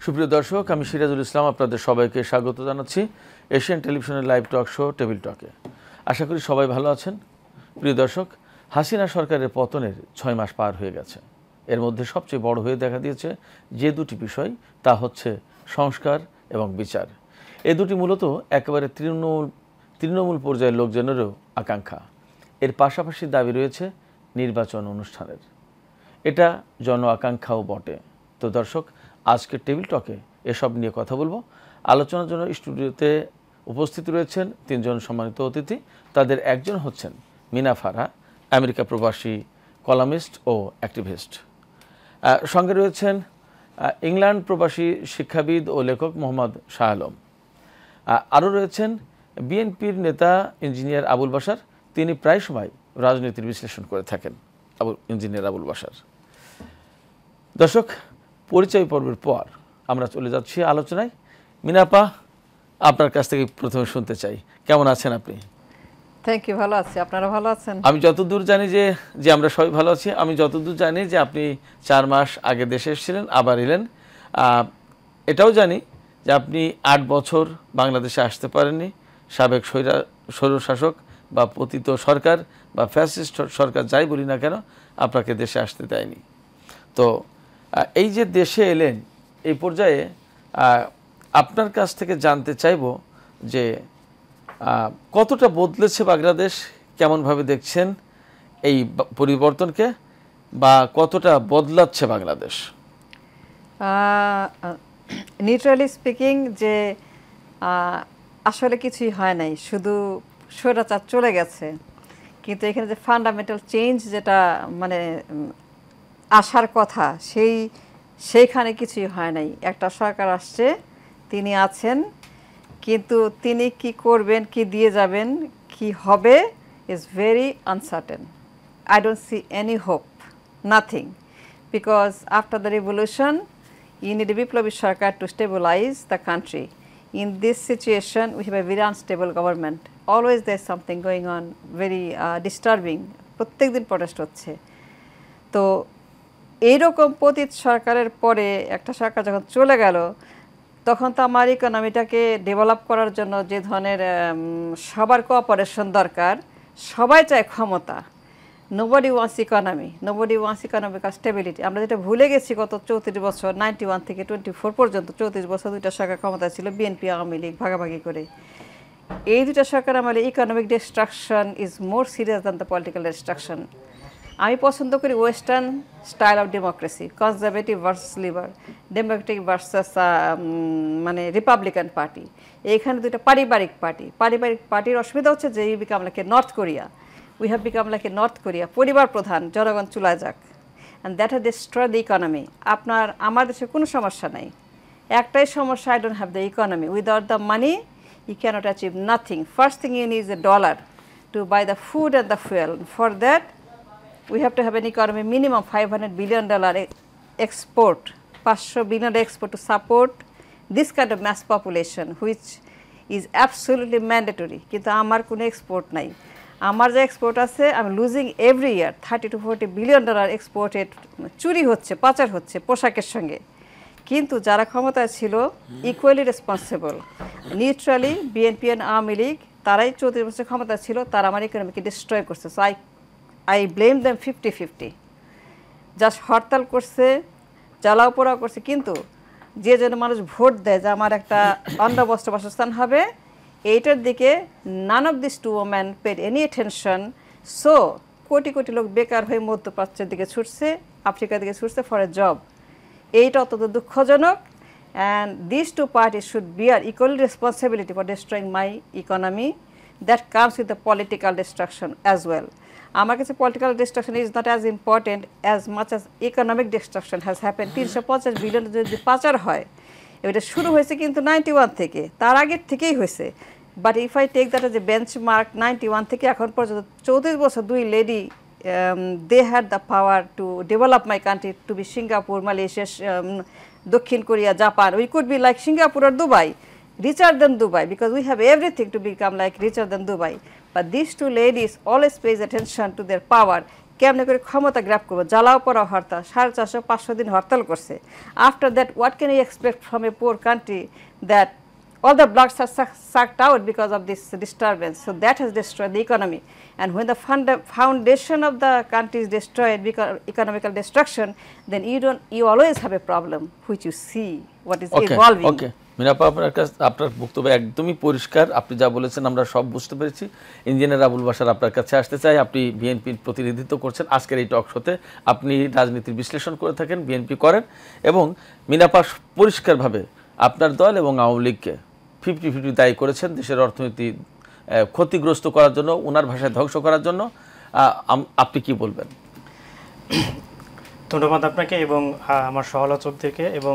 সুপ্রিয় দর্শক, আমি সিরাজুল ইসলাম আপনাদের সবাইকে স্বাগত জানাচ্ছি এশিয়ান টেলিভিশনের লাইভ টক শো টেবিল টকে। আশা করি সবাই ভালো আছেন। প্রিয় দর্শক, হাসিনা সরকারের পতনের 6 মাস পার হয়ে গেছে। এর মধ্যে সবচেয়ে বড় হয়ে দেখা দিয়েছে যে দুটি বিষয়, তা হচ্ছে সংস্কার এবং বিচার। এই দুটি মূলত একেবারে তৃণমূল পর্যায়ের লোকজনেরও আকাঙ্ক্ষা। এর পাশাপাশি দাবি রয়েছে নির্বাচন অনুষ্ঠানের। এটা জন আকাঙ্ক্ষাও বটে। তো দর্শক, আজকের টেবিল টকে এসব নিয়ে কথা বলবো। আলোচনার জন্য স্টুডিওতে উপস্থিত রয়েছেন 3 জন সম্মানিত অতিথি। তাদের একজন হচ্ছেন মিনা ফারহা, আমেরিকা প্রবাসী কলামিস্ট ও অ্যাক্টিভিস্ট। সঙ্গে রয়েছেন ইংল্যান্ড প্রবাসী শিক্ষাবিদ ও লেখক মোহাম্মদ শাহ আলম। আরও রয়েছেন বিএনপির নেতা ইঞ্জিনিয়ার আবুল বাশার। তিনি প্রায় সময় রাজনীতির বিশ্লেষণ করে থাকেন। ইঞ্জিনিয়ার আবুল বাশার। দর্শক, পরিচয় পর্বের পর আমরা চলে যাচ্ছি আলোচনায়। মিনাপা, আপনার কাছ থেকে প্রথমে শুনতে চাই, কেমন আছেন আপনি? থ্যাংক ইউ, ভালো আছি। আপনারা ভালো আছেন? আমি যতদূর জানি যে আমরা সবাই ভালো আছি। আমি যতদূর জানি যে আপনি 4 মাস আগে দেশে এসেছিলেন, আবার এলেন। এটাও জানি যে আপনি 8 বছর বাংলাদেশে আসতে পারেননি। সাবেক স্বৈরশাসক বা পতিত সরকার বা ফ্যাসিস্ট সরকার যাই বলি না কেন, আপনাকে দেশে আসতে দেয়নি। তো এই যে দেশে এলেন, এই পর্যায়ে আপনার কাছ থেকে জানতে চাইব যে কতটা বদলেছে বাংলাদেশ, কেমনভাবে দেখছেন এই পরিবর্তনকে, বা কতটা বদলাচ্ছে বাংলাদেশ? নিউট্রালি স্পিকিং, যে আসলে কিছুই হয় নাই, শুধু স্বৈরাচার চলে গেছে। কিন্তু এখানে যে ফান্ডামেন্টাল চেঞ্জ যেটা মানে আসার কথা, সেইখানে কিছুই হয় নাই। একটা সরকার আসছে, তিনি আছেন, কিন্তু তিনি কি করবেন, কি দিয়ে যাবেন, কি হবে, is very uncertain. I don't see any hope, nothing, because after the revolution you need a বিপ্লবী সরকার to stabilize the country. In this situation, we have a very unstable government. Always there's something going on, very disturbing. প্রত্যেক দিন protest হচ্ছে। তো এইরকম পতিত সরকারের পরে একটা সরকার যখন চলে গেল, তখন তো আমার ইকোনমিটাকে ডেভেলপ করার জন্য যে ধরনের সবার কোঅপারেশন দরকার, সবাই চায় ক্ষমতা। Nobody wants economy, nobody wants economic stability. আমরা যেটা ভুলে গেছি, গত 34 বছর 91 থেকে 24 পর্যন্ত 34 বছর দুইটা সরকার ক্ষমতা ছিল, বিএনপি আওয়ামী লীগ ভাগাভাগি করে। এই দুইটা সরকার আমাদের economic destruction is more serious than the political destruction. আমি পছন্দ করি western style of democracy, conservative versus liberal, Democratic versus মানে রিপাবলিকান পার্টি। এইখানে দুইটা পারিবারিক পার্টির অসুবিধা হচ্ছে যে you become like a North Korea. We have become like a North Korea, পরিবার প্রধান, জনগণ চুলা যাক, and that has destroyed the economy. আমার দেশে কোনো সমস্যা নাই, একটাই সমস্যা, I don't have the economy. Without the money, you cannot achieve nothing. First thing you need is a dollar to buy the food and the fuel. For that, we have to have an economy minimum $500 billion export, 500 billion export to support this kind of mass population, which is absolutely mandatory. কিন্তু আমার কোনো export নাই। আমার যে export আছে, আমি losing every year $30 to $40 billion exported, চুরি হচ্ছে, পাচার হচ্ছে পোশাকের সঙ্গে। কিন্তু যারা ক্ষমতায় ছিল equally responsible, neutrally BNP and Awami League, তারাই 34 বছর ক্ষমতা ছিল, তারা আমার ইকোনমিকে ডিস্ট্রয় করছে। So I blame them 50-50। Just hartal করছে, জ্বালাও পোড়াও করছে, কিন্তু যে জন্য মানুষ ভোট দেয় যে আমার একটা অন্ন বস্ত্র বাসস্থান হবে, এইটার দিকে none of these two women paid any attention. So crore crore লোক বেকার হয়ে মধ্যপ্রাচ্যের দিকে ছুটছে, আফ্রিকার দিকে ছুটছে ফর এ জব। এইটা অত্যন্ত দুঃখজনক। And this two parties should bear equal responsibility for destroying my economy. That comes with the political destruction as well. আমার কাছে political destruction is not as important as much as economic destruction has happen. 350 billion যদি পাচার হয়, এটা শুরু হয়েছে কিন্তু 91 থেকে, তার আগের থেকেই হয়েছে। But if I take that as a benchmark, 91 থেকে এখন পর্যন্ত 34 বছর দুই lady, they had the power to develop my country to be Singapore, Malaysia, দক্ষিণ Korea, Japan. We could be like Singapore আর Dubai, richer than Dubai, because we have everything to become like richer than Dubai. But these two ladies always pays attention to their power. কেমনে করে ক্ষমতা grab করবো, জ্বালাও পড়া হরতাল, 450-500 দিন হরতাল করছে। After that what can you expect from a poor country that all the bloods are sucked out because of this disturbance? So that has destroyed the economy. And when the foundation of the country is destroyed because of economical destruction, then you always have a problem which you see what is evolving. ওকে মিনাপা, আপনার বক্তব্য একদমই পরিষ্কার। আপনি যা বলেছেন আমরা সব বুঝতে পেরেছি। ইঞ্জিনিয়ার আবুল বাশার আপনার কাছে আসতে চাই। আপনি বিএনপির প্রতিনিধিত্ব করছেন আজকের এই টক শোতে, আপনি রাজনীতির বিশ্লেষণ করে থাকেন, বিএনপি করেন, এবং মিনাপা পরিষ্কারভাবে আপনার দল এবং আওয়ামী লীগকে 50-50 দায়ী করেছেন দেশের অর্থনীতি ক্ষতিগ্রস্ত করার জন্য, ওনার ভাষায় ধ্বংস করার জন্য। আপনি কি বলবেন? ধন্যবাদ আপনাকে এবং আমার সহআলোচকদেরকে এবং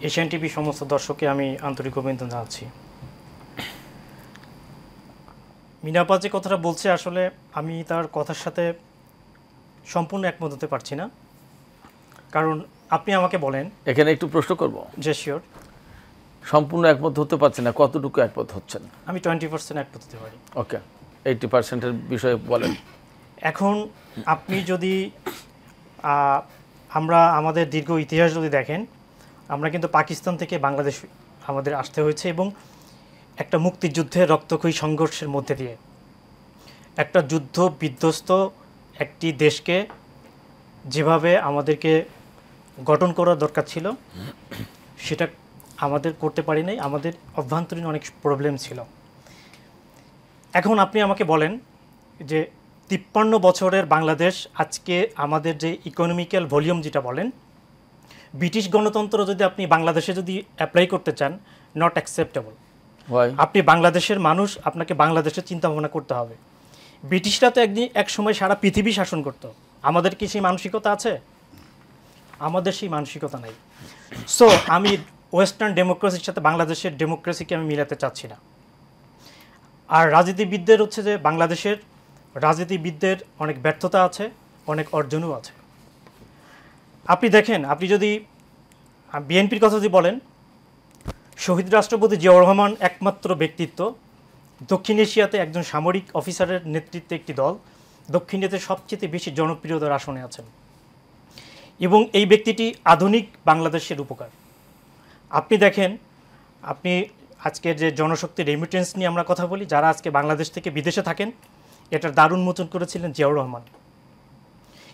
এশিয়ান টিভি সমস্ত দর্শককে আমি আন্তরিক অভিনন্দন জানাচ্ছি। মিনাপা যে কথাটা বলছে, আসলে আমি তার কথার সাথে সম্পূর্ণ একমত হতে পারছি না। কারণ আপনি আমাকে বলেন, এখানে একটু প্রশ্ন করব। যে শিওর। সম্পূর্ণ একমত হতে পারছেন না, কতটুকু একমত হচ্ছেন? আমি 20% একমত হতে পারি। ওকে, 80%-এর বিষয়ে বলেন। এখন আপনি যদি আমরা আমাদের দীর্ঘ ইতিহাস যদি দেখেন, আমরা কিন্তু পাকিস্তান থেকে বাংলাদেশ আমাদের আসতে হয়েছে এবং একটা মুক্তিযুদ্ধের রক্তক্ষয়ী সংঘর্ষের মধ্যে দিয়ে একটা যুদ্ধ বিধ্বস্ত একটি দেশকে যেভাবে আমাদেরকে গঠন করার দরকার ছিল সেটা আমাদের করতে পারি নাই। আমাদের অভ্যন্তরীণ অনেক প্রবলেম ছিল। এখন আপনি আমাকে বলেন যে 53 বছরের বাংলাদেশ আজকে আমাদের যে ইকোনমিক্যাল ভলিউম যেটা বলেন, ব্রিটিশ গণতন্ত্র যদি আপনি বাংলাদেশে যদি অ্যাপ্লাই করতে চান, নট অ্যাকসেপ্টেবল। আপনি বাংলাদেশের মানুষ, আপনাকে বাংলাদেশের চিন্তা ভাবনা করতে হবে। ব্রিটিশরা তো এক সময় সারা পৃথিবী শাসন করত। আমাদের কি সেই মানসিকতা আছে? আমাদের সেই মানসিকতা নাই। সো আমি ওয়েস্টার্ন ডেমোক্রেসির সাথে বাংলাদেশের ডেমোক্রেসিকে আমি মিলাতে চাচ্ছি না। আর রাজনীতিবিদদের হচ্ছে যে বাংলাদেশের রাজনীতিবিদদের অনেক ব্যর্থতা আছে, অনেক অর্জনও আছে। আপনি দেখেন, আপনি যদি বিএনপির কথা যদি বলেন, শহীদ রাষ্ট্রপতি জিয়াউর রহমান একমাত্র ব্যক্তিত্ব, দক্ষিণ এশিয়াতে একজন সামরিক অফিসারের নেতৃত্বে একটি দল দক্ষিণ এশিয়াতে সবচেয়ে বেশি জনপ্রিয়তার আসনে আছেন এবং এই ব্যক্তিটি আধুনিক বাংলাদেশের উপকার। আপনি দেখেন, আপনি আজকের যে জনশক্তির রেমিটেন্স নিয়ে আমরা কথা বলি, যারা আজকে বাংলাদেশ থেকে বিদেশে থাকেন, এটার দারুণ মোচন করেছিলেন জিয়াউর রহমান।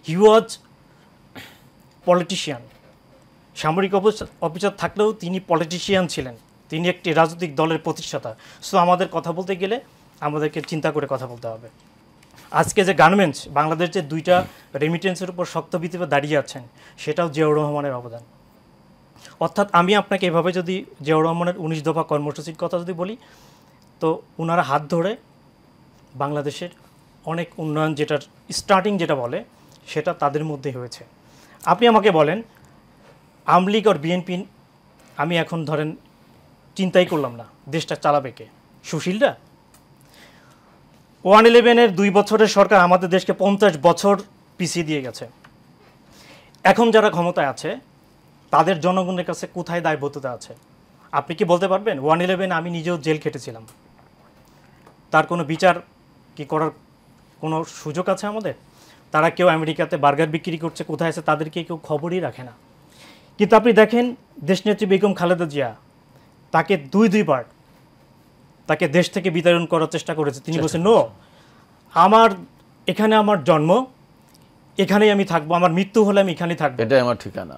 হি ওয়াজ পলিটিশিয়ান, সামরিক অফিসার থাকলেও তিনি পলিটিশিয়ান ছিলেন, তিনি একটি রাজনৈতিক দলের প্রতিষ্ঠাতা। সো আমাদের কথা বলতে গেলে আমাদেরকে চিন্তা করে কথা বলতে হবে। আজকে যে গার্মেন্টস, বাংলাদেশ যে 2টা রেমিটেন্সের উপর শক্ত ভিত্তিতে দাঁড়িয়ে আছেন, সেটাও জিয়াউর রহমানের অবদান। অর্থাৎ আমি আপনাকে এভাবে যদি জিয়াউর রহমানের 19 দফা কর্মসূচির কথা যদি বলি, তো ওনারা হাত ধরে বাংলাদেশের অনেক উন্নয়ন, যেটার স্টার্টিং যেটা বলে, সেটা তাদের মধ্যেই হয়েছে। আপনি আমাকে বলেন, আওয়ামী লীগ আর বিএনপি, আমি এখন ধরেন চিন্তাই করলাম না দেশটা চালাবে কে, সুশীলরা? 111-এর 2 বছরের সরকার আমাদের দেশকে 50 বছর পিছিয়ে দিয়ে গেছে। এখন যারা ক্ষমতায় আছে তাদের জনগণের কাছে কোথায় দায়বদ্ধতা আছে? আপনি কি বলতে পারবেন? 111 আমি নিজেও জেল খেটেছিলাম, তার কোনো বিচার কি করার কোনো সুযোগ আছে আমাদের? তারা কেউ আমেরিকাতে বার্গার বিক্রি করছে, কোথায় আছে তাদেরকে কেউ খবরই রাখে না। কিন্তু আপনি দেখেন, দেশনেত্রী বেগম খালেদা জিয়া, তাকে 2বার তাকে দেশ থেকে বিতাড়ন করার চেষ্টা করেছে। তিনি বলছেন, নো, আমার এখানে আমার জন্ম, এখানেই আমি থাকবো, আমার মৃত্যু হলে আমি এখানেই থাকবো, এটাই আমার ঠিকানা।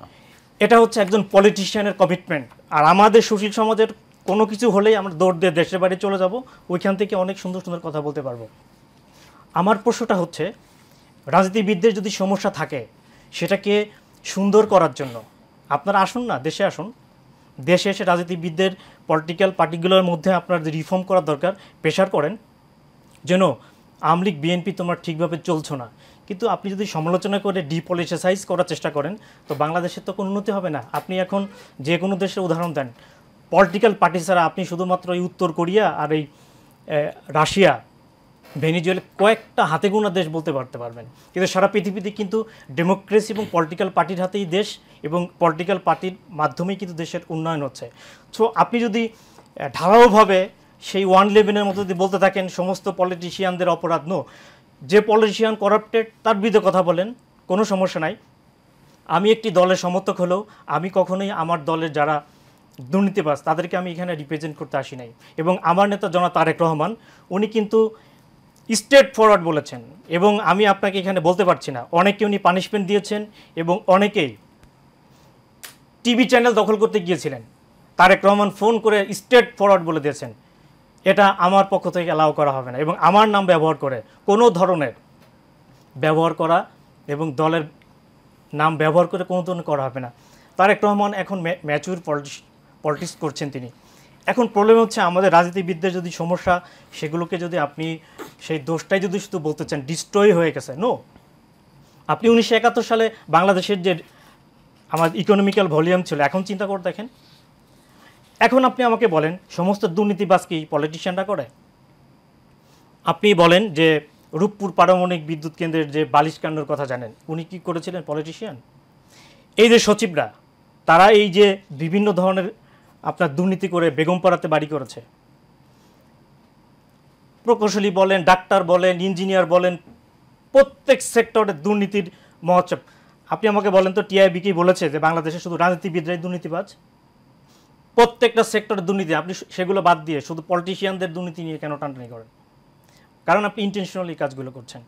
এটা হচ্ছে একজন পলিটিশিয়ানের কমিটমেন্ট। আর আমাদের সুশীল সমাজের কোনো কিছু হলেই আমরা দৌড় দিয়ে দেশের বাড়ি চলে যাব, ওইখান থেকে অনেক সুন্দর সুন্দর কথা বলতে পারবো। আমার প্রশ্নটা হচ্ছে, রাজনীতিবিদদের যদি সমস্যা থাকে সেটাকে সুন্দর করার জন্য আপনারা আসুন না, দেশে আসুন। দেশে এসে রাজনীতিবিদদের পলিটিক্যাল পার্টিগুলোর মধ্যে আপনার যে রিফর্ম করার দরকার, প্রেশার করেন যেন আওয়ামী লীগ বিএনপি তোমার ঠিকভাবে চলছো না। কিন্তু আপনি যদি সমালোচনা করে ডিপলিটিসাইজ করার চেষ্টা করেন, তো বাংলাদেশের তো কোনো উন্নতি হবে না। আপনি এখন যে কোনো দেশের উদাহরণ দেন, পলিটিক্যাল পার্টি ছাড়া আপনি শুধুমাত্র এই উত্তর কোরিয়া আর এই রাশিয়া, ভেনিজুয়েলা, কয়েকটা হাতে গোনা দেশ বলতে পারবেন। কিন্তু সারা পৃথিবীতে কিন্তু ডেমোক্রেসি এবং পলিটিক্যাল পার্টির হাতেই দেশ, এবং পলিটিক্যাল পার্টির মাধ্যমেই কিন্তু দেশের উন্নয়ন হচ্ছে। সো আপনি যদি ঢালাওভাবে সেই 111-এর মতো যদি বলতে থাকেন সমস্ত পলিটিশিয়ানদের অপরাধ, নো, যে পলিটিশিয়ান করাপ্টেড তার বিরুদ্ধে কথা বলেন, কোনো সমস্যা নাই। আমি একটি দলের সমর্থক হলেও আমি কখনোই আমার দলের যারা দুর্নীতিবাজ তাদেরকে আমি এখানে রিপ্রেজেন্ট করতে আসি নাই। এবং আমার নেতা জনাব তারেক রহমান উনি কিন্তু স্ট্রেট ফরওয়ার্ড বলেছেন, এবং আমি আপনাকে এখানে বলতে পারছি না, অনেকে উনি পানিশমেন্ট দিয়েছেন এবং অনেকেই টিভি চ্যানেল দখল করতে গিয়েছিলেন। তারেক রহমান ফোন করে স্ট্রেট ফরওয়ার্ড বলে দিয়েছেন এটা আমার পক্ষ থেকে অ্যালাউ করা হবে না, এবং আমার নাম ব্যবহার করে কোনো ধরনের ব্যবহার করা এবং দলের নাম ব্যবহার করে কোনো ধরনের করা হবে না। তারেক রহমান এখন ম্যাচিউর পলিটিক্স করছেন তিনি। এখন প্রবলেম হচ্ছে আমাদের রাজনীতিবিদদের যদি সমস্যা সেগুলোকে যদি আপনি সেই দোষটাই যদি শুধু বলতে চান ডিস্ট্রয় হয়ে গেছে, নো। আপনি 1971 সালে বাংলাদেশের যে আমার ইকোনমিক্যাল ভলিউম ছিল, এখন চিন্তা করে দেখেন। এখন আপনি আমাকে বলেন সমস্ত দুর্নীতিবাজ কি পলিটিশিয়ানরা করে? আপনি বলেন যে রূপপুর পারমাণবিক বিদ্যুৎ কেন্দ্রের যে বালিশকাণ্ডের কথা জানেন, উনি কি করেছিলেন? পলিটিশিয়ান। এই যে সচিবরা, তারা এই যে বিভিন্ন ধরনের আপনার দুর্নীতি করে বেগমপাড়াতে বাড়ি করেছে, প্রকৌশলী বলেন, ডাক্তার বলেন, ইঞ্জিনিয়ার বলেন, প্রত্যেক সেক্টরে দুর্নীতির মহোৎসব। আপনি আমাকে বলেন তো টিআইবি কি বলেছে যে বাংলাদেশে শুধু রাজনীতিবিদরাই দুর্নীতিবাজ? প্রত্যেকটা সেক্টরে দুর্নীতি। আপনি সেগুলো বাদ দিয়ে শুধু পলিটিশিয়ানদের দুর্নীতি নিয়ে কেন টানটানি করেন? কারণ আপনি ইন্টেনশনালি কাজগুলো করছেন।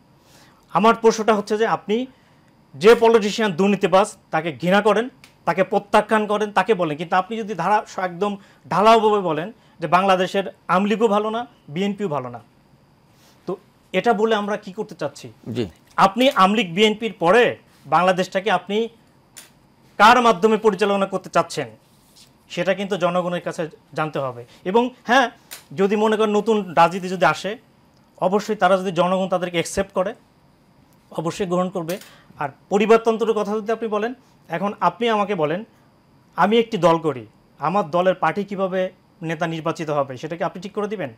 আমার প্রশ্নটা হচ্ছে যে আপনি যে পলিটিশিয়ান দুর্নীতিবাজ তাকে ঘৃণা করেন, তাকে প্রত্যাখ্যান করেন, তাকে বলেন, কিন্তু আপনি যদি একদম ঢালাওভাবে বলেন যে বাংলাদেশের আওয়ামী লীগও ভালো না, বিএনপিও ভালো না, তো এটা বলে আমরা কি করতে চাচ্ছি? আপনি আওয়ামী লীগ বিএনপির পরে বাংলাদেশটাকে আপনি কার মাধ্যমে পরিচালনা করতে চাচ্ছেন সেটা কিন্তু জনগণের কাছে জানতে হবে। এবং হ্যাঁ, যদি মনে করেন নতুন রাজনীতি যদি আসে, অবশ্যই তারা যদি জনগণ তাদেরকে অ্যাকসেপ্ট করে অবশ্যই গ্রহণ করবে। আর পরিবারতন্ত্রের কথা যদি আপনি বলেন, এখন আপনি আমাকে বলেন আমি একটি দল করি, আমার দলের পার্টি কিভাবে নেতা নির্বাচিত হবে সেটাকে আপনি ঠিক করে দিবেন?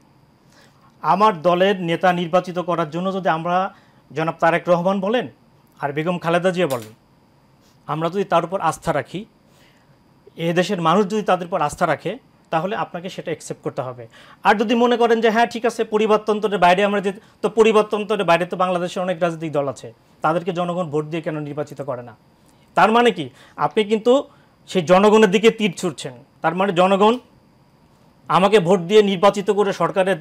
আমার দলের নেতা নির্বাচিত করার জন্য যদি আমরা জনাব তারেক রহমান বলেন আর বেগম খালেদা জিয়া বলেন, আমরা যদি তার উপর আস্থা রাখি, দেশের মানুষ যদি তাদের উপর আস্থা রাখে, তাহলে আপনাকে সেটা অ্যাকসেপ্ট করতে হবে। আর যদি মনে করেন যে হ্যাঁ ঠিক আছে পরিবারতন্ত্রের বাইরে আমরা যে, তো পরিবারতন্ত্রের বাইরে তো বাংলাদেশে অনেক রাজনৈতিক দল আছে, তাদেরকে জনগণ ভোট দিয়ে কেন নির্বাচিত করে না? তার মানে কি আপনি কিন্তু সেই জনগণের দিকে তীর ছুঁড়ছেন। তার মানে জনগণ আমাকে ভোট দিয়ে নির্বাচিত করে সরকারের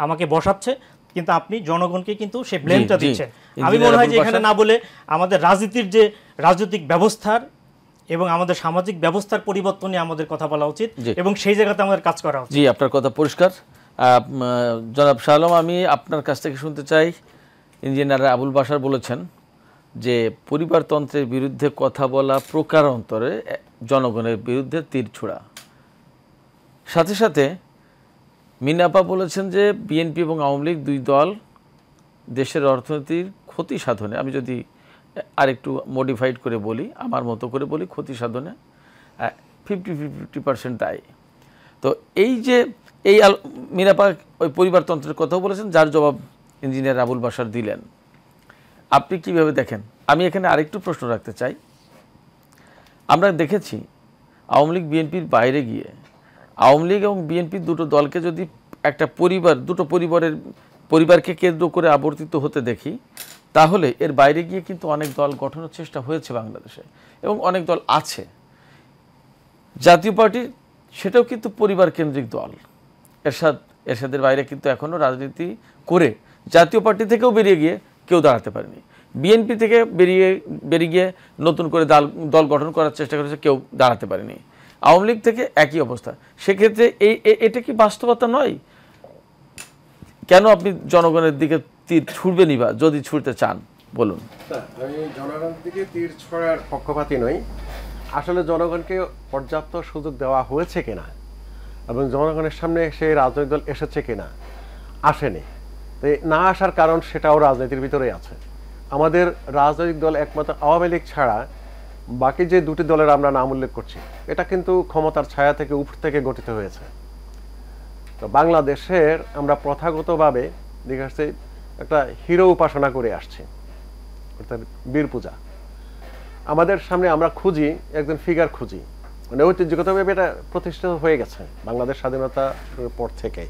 আমাকে বসাচ্ছে, কিন্তু আপনি জনগণকে কিন্তু সেই ব্লেমটা দিচ্ছেন। আমি মনে হয় যে এখানে না বলে আমাদের রাজনীতির যে রাজনৈতিক ব্যবস্থার এবং আমাদের সামাজিক ব্যবস্থার পরিবর্তন নিয়ে আমাদের কথা বলা উচিত, এবং সেই জায়গাতে আমাদের কাজ করা উচিত। জি, আপনার কথা পরিষ্কার। জনাব শাহ আলম, আমি আপনার কাছ থেকে শুনতে চাই, ইঞ্জিনিয়ার আবুল বাশার বলেছেন যে পরিবারতন্ত্রের বিরুদ্ধে কথা বলা প্রকারান্তরে জনগণের বিরুদ্ধে তীর ছোড়া। সাথে সাথে মিনাপা বলেছেন যে বিএনপি এবং আওয়ামী লীগ দুই দল দেশের অর্থনীতির ক্ষতি সাধনে, আমি যদি আরেকটু মডিফাইড করে বলি, আমার মতো করে বলি, ক্ষতি সাধনে 50% দায়ী। তো এই যে মিনাপা ওই পরিবারতন্ত্রের কথাও বলেছেন, যার জবাব ইঞ্জিনিয়ার আবুল বাশার দিলেন। আপনি কিভাবে দেখেন? আমি এখানে আরেকটু প্রশ্ন রাখতে চাই। আমরা দেখেছি আওয়ামী লীগ বিএনপির বাইরে গিয়ে, আওয়ামী লীগ এবং বিএনপির দুটো দলকে যদি একটা দুটো পরিবারকে কেন্দ্র করে আবর্তিত হতে দেখি, তাহলে এর বাইরে গিয়ে কিন্তু অনেক দল গঠনের চেষ্টা হয়েছে বাংলাদেশে, এবং অনেক দল আছে। জাতীয় পার্টি সেটাও কিন্তু পরিবার কেন্দ্রিক দল। এরশাদের বাইরে কিন্তু এখনও রাজনীতি করে জাতীয় পার্টি থেকেও বেরিয়ে গিয়ে কেউ দাঁড়াতে পারেনি। বিএনপি থেকে বেরিয়ে গিয়ে নতুন করে দল গঠন করার চেষ্টা করেছে, কেউ দাঁড়াতে পারেনি। আওয়ামী লীগ থেকে একই অবস্থা। সেক্ষেত্রে এটা কি বাস্তবতা নয়? কেন আপনি জনগণের দিকে তীর ছুড়বেনই বা, যদি ছুড়তে চান বলুন? আমি জনগণের দিকে তীর ছড়ার পক্ষপাতী নই। আসলে জনগণকে পর্যাপ্ত সুযোগ দেওয়া হয়েছে কিনা এবং জনগণের সামনে সেই রাজনৈতিক দল এসেছে কিনা, আসেনি। তাই না আসার কারণ সেটাও রাজনীতির ভিতরেই আছে। আমাদের রাজনৈতিক দল একমাত্র আওয়ামী লীগ ছাড়া বাকি যে দুটি দলের আমরা নাম উল্লেখ করছি, এটা কিন্তু ক্ষমতার ছায়া থেকে উপর থেকে গঠিত হয়েছে। তো বাংলাদেশের আমরা প্রথাগতভাবে দেখে আসছি একটা হিরো উপাসনা করে আসছি, অর্থাৎ বীর পূজা। আমাদের সামনে আমরা খুঁজি একজন ফিগার খুঁজি, মানে ঐতিহ্যগতভাবে এটা প্রতিষ্ঠিত হয়ে গেছে বাংলাদেশ স্বাধীনতার পর থেকে।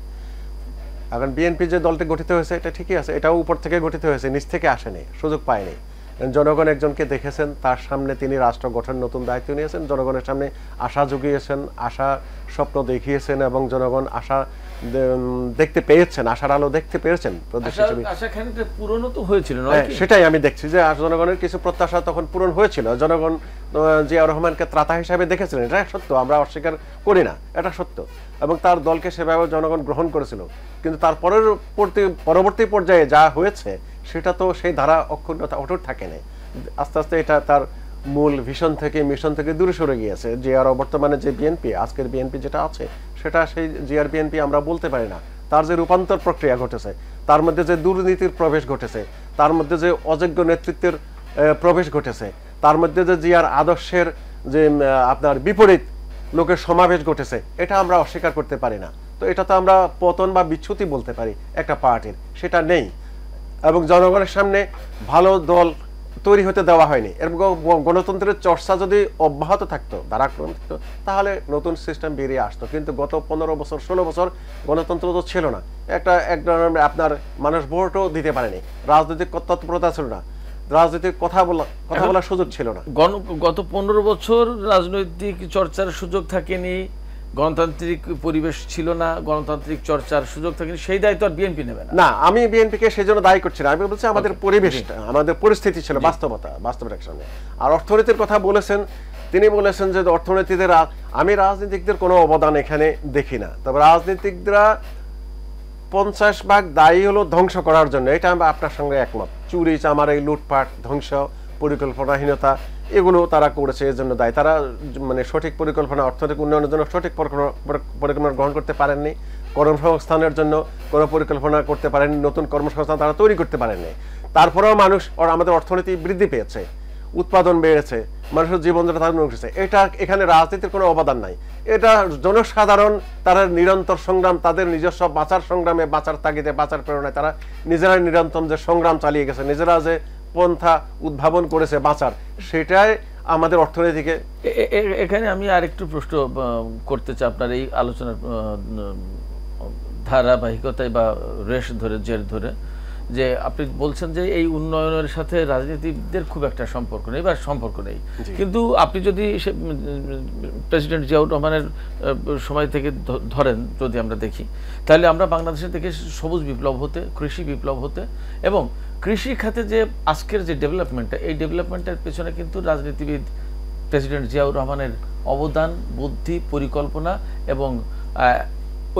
এখন বিএনপি যে দলটি গঠিত হয়েছে এটা ঠিকই আছে, এটাও উপর থেকে গঠিত হয়েছে, নিচ থেকে আসেনি, সুযোগ পায়নি। জনগণ একজনকে দেখেছেন, তার সামনে তিনি রাষ্ট্র গঠন নতুন দায়িত্ব নিয়েছেন, জনগণের সামনে আশা জুগিয়েছেন, আশা স্বপ্ন দেখিয়েছেন এবং জনগণ আশা দেখতে পেয়েছেন, আশার আলো দেখতে পেয়েছেন প্রদেশ হিসেবে। আশা খানিকটা পূরণও তো হয়েছিল, সেটাই আমি দেখছি যে জনগণের কিছু প্রত্যাশা তখন পূরণ হয়েছিল। জনগণ জিয়াউর রহমানকে ত্রাতা হিসাবে দেখেছিলেন, এটা সত্য, আমরা অস্বীকার করি না, এটা সত্য, এবং তার দলকে সেভাবে জনগণ গ্রহণ করেছিল। কিন্তু তার পরবর্তী পর্যায়ে যা হয়েছে সেটা তো সেই ধারা অক্ষুণ্ণতা অটুট থাকে না, আস্তে আস্তে এটা তার মূল ভিশন থেকে মিশন থেকে দূরে সরে গিয়েছে। জিয়ার বর্তমানে যে বিএনপি, আজকের বিএনপি যেটা আছে সেটা সেই জিয়ার বিএনপি আমরা বলতে পারি না। তার যে রূপান্তর প্রক্রিয়া ঘটেছে, তার মধ্যে যে দুর্নীতির প্রবেশ ঘটেছে, তার মধ্যে যে অযোগ্য নেতৃত্বের প্রবেশ ঘটেছে, তার মধ্যে যে জিয়ার আদর্শের যে আপনার বিপরীত লোকের সমাবেশ ঘটেছে, এটা আমরা অস্বীকার করতে পারি না। তো এটা তো আমরা পতন বা বিচ্যুতি বলতে পারি একটা পার্টির, সেটা নেই। এবং জনগণের সামনে ভালো দল তৈরি হতে দেওয়া হয়নি, এবং গণতন্ত্রের চর্চা যদি অব্যাহত থাকতো, ধারাক্রম থাকতো, তাহলে নতুন সিস্টেম বেরিয়ে আসতো। কিন্তু গত 15 বছর 16 বছর গণতন্ত্র তো ছিল না, এক ধরনের আপনার মানুষ ভোটও দিতে পারেনি, রাজনৈতিক তৎপরতা ছিল না, রাজনৈতিক কথা বলার সুযোগ ছিল না। গত 15 বছর রাজনৈতিক চর্চার সুযোগ থাকেনি, গণতান্ত্রিক পরিবেশ ছিল না, গণতান্ত্রিক চর্চার সুযোগ থাকেনি, সেই দায়িত্ব আর বিএনপি নেবে না। না, আমি বিএনপিকে সেই জন্য দায়ী করছি না, আমি বলছি আমাদের পরিবেশটা, আমাদের পরিস্থিতি ছিল, বাস্তবতার সামনে। আর অর্থনীতির কথা বলেছেন, তিনি বলেছেন যে অর্থনীতিদের, আমি রাজনীতিকদের কোনো অবদান এখানে দেখি না, তবে রাজনীতিকরা 50% দায়ী হলো ধ্বংস করার জন্য, এটা আমি আপনার সঙ্গে একমত। চুরি চামারি, লুটপাট, ধ্বংস, পরিকল্পনাহীনতা, এগুলো তারা করেছে, এর জন্য দায়ী তারা। মানে সঠিক পরিকল্পনা, অর্থনৈতিক উন্নয়নের জন্য সঠিক পরিকল্পনা গ্রহণ করতে পারেননি, কর্মসংস্থানের জন্য কোনো পরিকল্পনা করতে পারেননি, নতুন কর্মসংস্থান তারা তৈরি করতে পারেননি। তারপরেও আমাদের অর্থনীতি বৃদ্ধি পেয়েছে, উৎপাদন বেড়েছে, মানুষের জীবনযাত্রা উঠেছে, এটা এখানে রাজনীতির কোনো অবদান নাই। এটা জনসাধারণ তারা নিরন্তর সংগ্রাম, তাদের নিজস্ব বাঁচার সংগ্রামে, বাঁচার তাগিদে, বাঁচার প্রেরণায় তারা নিজেরাই নিরন্তর যে সংগ্রাম চালিয়ে গেছে, নিজেরা যে পন্থা উদ্ভাবন করেছে বাঁচার, সেটাই আমাদের অর্থনীতিকে। এখানে আমি আরেকটু প্রশ্ন করতে চাই আপনার এই আলোচনার ধারাবাহিকতায় বা রেশ ধরে, জের ধরে, যে আপনি বলছেন যে এই উন্নয়নের সাথে রাজনীতিদের খুব একটা সম্পর্ক নেই বা সম্পর্ক নেই, কিন্তু আপনি যদি প্রেসিডেন্ট জিয়াউর রহমানের সময় থেকে ধরেন, যদি আমরা দেখি, তাহলে আমরা বাংলাদেশে থেকে সবুজ বিপ্লব হতে, কৃষি বিপ্লব হতে, এবং কৃষি খাতে যে আজকের যে ডেভেলপমেন্টটা, এই ডেভেলপমেন্টের পেছনে কিন্তু রাজনীতিবিদ প্রেসিডেন্ট জিয়াউর রহমানের অবদান, বুদ্ধি, পরিকল্পনা এবং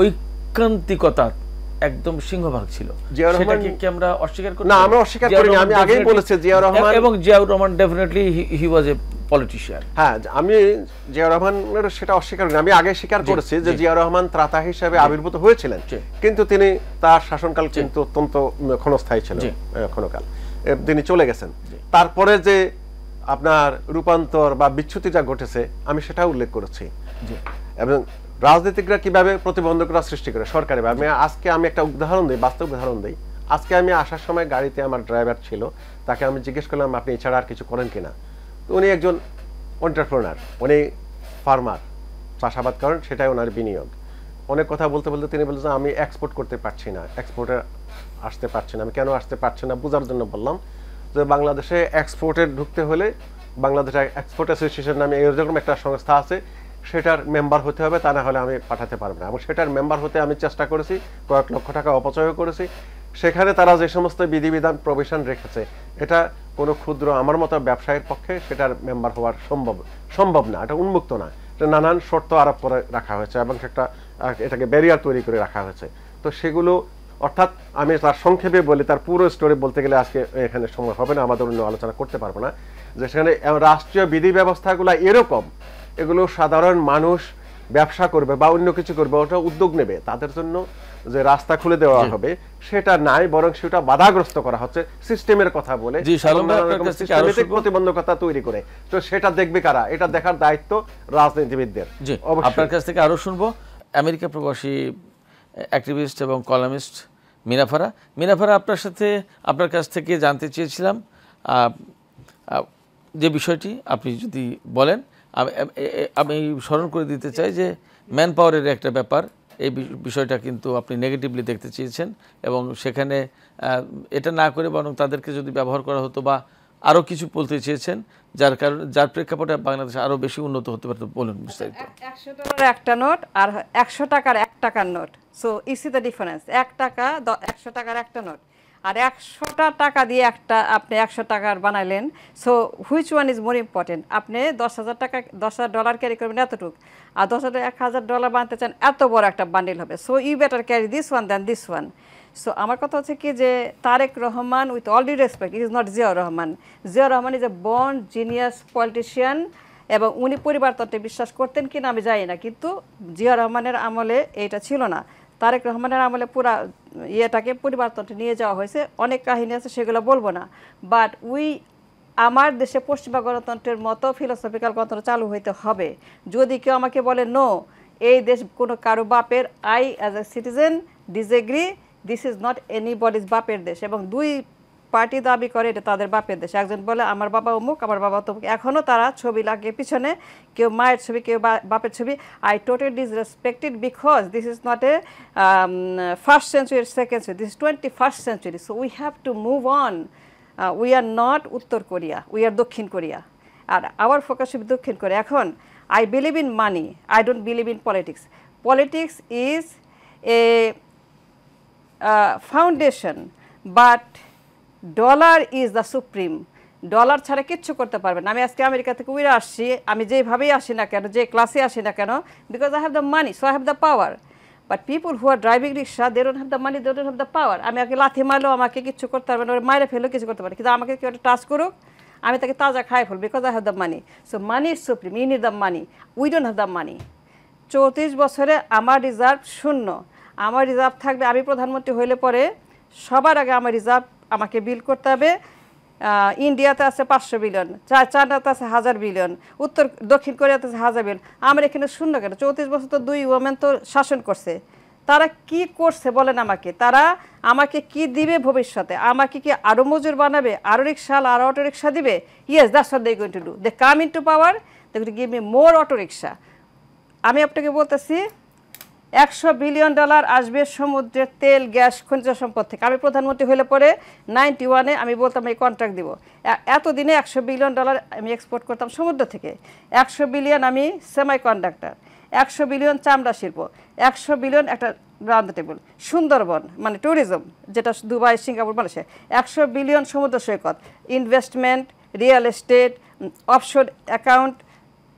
ঐকান্তিকতা একদম সিংহভাগ ছিল। সেটাকে কি আমরা অস্বীকার করি? না, আমরা অস্বীকার করি না। আমি আগেই বলেছি জিয়াউর রহমান, এবং জিয়াউর রহমান ডেফিনেটলি হি ওয়াজ এ পলিটিশিয়ান। হ্যাঁ, আমি জিয়াউর রহমানের সেটা অস্বীকার করি, আমি আগে স্বীকার করেছি যে জিয়াউর রহমান ত্রাতা হিসেবে আবির্ভূত হয়েছিলেন, কিন্তু তিনি তার শাসনকাল কিন্তু অত্যন্ত ক্ষণস্থায়ী ছিল, ক্ষণকাল, তিনি চলে গেছেন। তারপরে যে আপনার রূপান্তর বা বিচ্যুতিটা ঘটেছে, আমি সেটা উল্লেখ করেছি। এবং রাজনীতিকরা কিভাবে প্রতিবন্ধকতা সৃষ্টি করে সরকারি ভাবে। আজকে আমি একটা উদাহরণ দিই, বাস্তব উদাহরণ দিই। আজকে আমি আসার সময় গাড়িতে আমার ড্রাইভার ছিল, তাকে আমি জিজ্ঞেস করলাম আপনি এছাড়া আর কিছু করেন কিনা। তো উনি একজন এন্টারপ্রেনার, উনি ফার্মার, চাষাবাদ করেন, সেটাই ওনার বিনিয়োগ। অনেক কথা বলতে বলতে তিনি বলছেন আমি এক্সপোর্ট করতে পারছি না, এক্সপোর্টে আসতে পারছি না। আমি কেন আসতে পারছি না বোঝার জন্য বললাম যে বাংলাদেশে এক্সপোর্টে ঢুকতে হলে বাংলাদেশ এক্সপোর্ট অ্যাসোসিয়েশন নামে এরকম একটা সংস্থা আছে, সেটার মেম্বার হতে হবে, তা না হলে আমি পাঠাতে পারবো না। এবং সেটার মেম্বার হতে আমি চেষ্টা করেছি, কয়েক লক্ষ টাকা অপচয় করেছি। সেখানে তারা যে সমস্ত বিধিবিধান প্রভিশন রেখেছে, এটা কোনো ক্ষুদ্র আমার মতো ব্যবসায়ীর পক্ষে সেটার মেম্বার হওয়ার সম্ভব না, এটা উন্মুক্ত না, এটা নানান শর্ত আরোপ করে রাখা হয়েছে এবং এটাকে ব্যারিয়ার তৈরি করে রাখা হয়েছে। তো সেগুলো অর্থাৎ আমি তার সংক্ষেপে বলি, তার পুরো স্টোরি বলতে গেলে আজকে এখানে সময় হবে না, আমাদের অন্য আলোচনা করতে পারবো না। যে সেখানে রাষ্ট্রীয় বিধি ব্যবস্থাগুলো এরকম, এগুলো সাধারণ মানুষ ব্যবসা করবে বা অন্য কিছু করবে, ওটা উদ্যোগ নেবে, তাদের জন্য যে রাস্তা খুলে দেওয়া হবে সেটা নাই, বরং সেটা বাধাগ্রস্ত করা হচ্ছে সিস্টেমের কথা বলে, সিস্টেমেটিক প্রতিবন্ধকতা তৈরি করে। তো সেটা দেখবে কারা? এটা দেখার দায়িত্ব রাজনীতিবিদদের। আপনার কাছ থেকে আরো শুনবো আমেরিকা প্রবাসী অ্যাক্টিভিস্ট এবং কলামিস্ট মিনাফারা, আপনার কাছ থেকে জানতে চেয়েছিলাম যে বিষয়টি আপনি যদি বলেন। আমি স্মরণ করে দিতে চাই যে ম্যান পাওয়ারের একটা ব্যাপার, এই বিষয়টা কিন্তু আপনি নেগেটিভলি দেখতে চেয়েছেন এবং সেখানে এটা না করে বরং তাদেরকে যদি ব্যবহার করা হতো বা আরও কিছু বলতে চেয়েছেন যার প্রেক্ষাপটে বাংলাদেশ আরও বেশি উন্নত হতে পারত, বলুন বিস্তারিত। $100 একটা নোট আর 100 টাকার 1 টাকার note, so EC the difference. 1 টাকা 100 টাকার একটা নোট আর 100টা টাকা দিয়ে একটা আপনি 100 টাকার বানাইলেন। So which one is more important? আপনি $10,000 ক্যারি করবেন এতটুক, আর $1,000 বানাতে চান এত বড় একটা বান্ডিল হবে। So you better carry this one than this one. So আমার কথা হচ্ছে কি যে Tarique Rahman, with all due respect, is not Ziaur Rahman. Ziaur Rahman is a born genius politician, এবং উনি পরিবারতন্ত্রে বিশ্বাস করতেন কিনা আমি জানি না, কিন্তু জিয়াউর রহমানের আমলে এইটা ছিল না। তারেক রহমানের আমলে পুরা ইয়েটাকে পরিবারতন্ত্রে নিয়ে যাওয়া হয়েছে। অনেক কাহিনী আছে, সেগুলো বলবো না। বাট আমার দেশে পশ্চিমা গণতন্ত্রের মতো ফিলোসফিক্যাল গণতন্ত্র চালু হইতে হবে। যদি কেউ আমাকে বলে নো, এই দেশ কোনো কারো বাপের, I as a citizen disagree, this is not anybody's বাপের দেশ। এবং দুই পার্টি দাবি করে এটা তাদের বাপের দেশ। একজন বলে আমার বাবা অমুক, আমার বাবা তমুক, এখনও তারা ছবি লাগিয়ে পিছনে, কেউ মায়ের ছবি, কেউ বাপের ছবি। I totally disrespected because this is not a first century, second century, this 21st century. So we have to move on. We are not উত্তর কোরিয়া, উই আর দক্ষিণ কোরিয়া, আর আওয়ার ফোকাস শুড দক্ষিণ Korea. এখন I believe in money, I don't believe in politics. Politics is a foundation, but dollar is the supreme. Dollar ছাড়া কিচ্ছু করতে পারবেন না। আমি আজকে আমেরিকা থেকে উড়ে আসছি, আমি যেভাবেই আসি না কেন, যে ক্লাসে আসি না কেন, because I have the money, so I have the power. But people who are driving rickshaw, they don't have the money, they don't have the power. আমি আগে লাথি মারলেও আমাকে কিচ্ছু করতে পারবে না, ওরা মাইরে ফেলেও কিছু করতে পারে, কিন্তু আমাকে কেউ একটা টাচ করুক, আমি তাকে তাজা খাই ফেলব, because I have the money. So money is supreme, you need the money, we don't have the money. 34 বছরে আমার রিজার্ভ 0। আমার রিজার্ভ থাকবে, আমি প্রধানমন্ত্রী হইলে পরে সবার আগে আমার রিজার্ভ আমাকে বিল করতে হবে। ইন্ডিয়াতে আছে 500 বিলিয়ন, চায়নাতে আছে 1000 বিলিয়ন, দক্ষিণ কোরিয়াতে আছে 1000 বিলিয়ন। আমার এখানে 0 কেন? 34 বছর তো 2 ওমেন তো শাসন করছে। তারা কি করছে বলেন আমাকে? তারা আমাকে কি দিবে ভবিষ্যতে? আমাকে কি আরও মজুর বানাবে, আরও রিক্সা, আরও অটো রিক্সা দিবে? Yes, that's what they going to do. They come into power, they going to give me more auto rickshaw. আমি আপনাকে বলতেছি $100 বিলিয়ন আসবে সমুদ্রের তেল, গ্যাস, খনিজ সম্পদ থেকে। আমি প্রধানমন্ত্রী হলে পরে 91-এ আমি বলতাম এই কন্ট্রাক্ট দিব। এতদিনে $100 বিলিয়ন আমি এক্সপোর্ট করতাম সমুদ্র থেকে। 100 বিলিয়ন আমি সেমাই কন্ডাক্টর, 100 বিলিয়ন চামড়া শিল্প, 100 বিলিয়ন একটা রাউন্ড টেবিল, সুন্দরবন মানে ট্যুরিজম, যেটা দুবাই, সিঙ্গাপুর, মালয়েশিয়া, 100 বিলিয়ন সমুদ্র সৈকত, investment, real estate, offshore account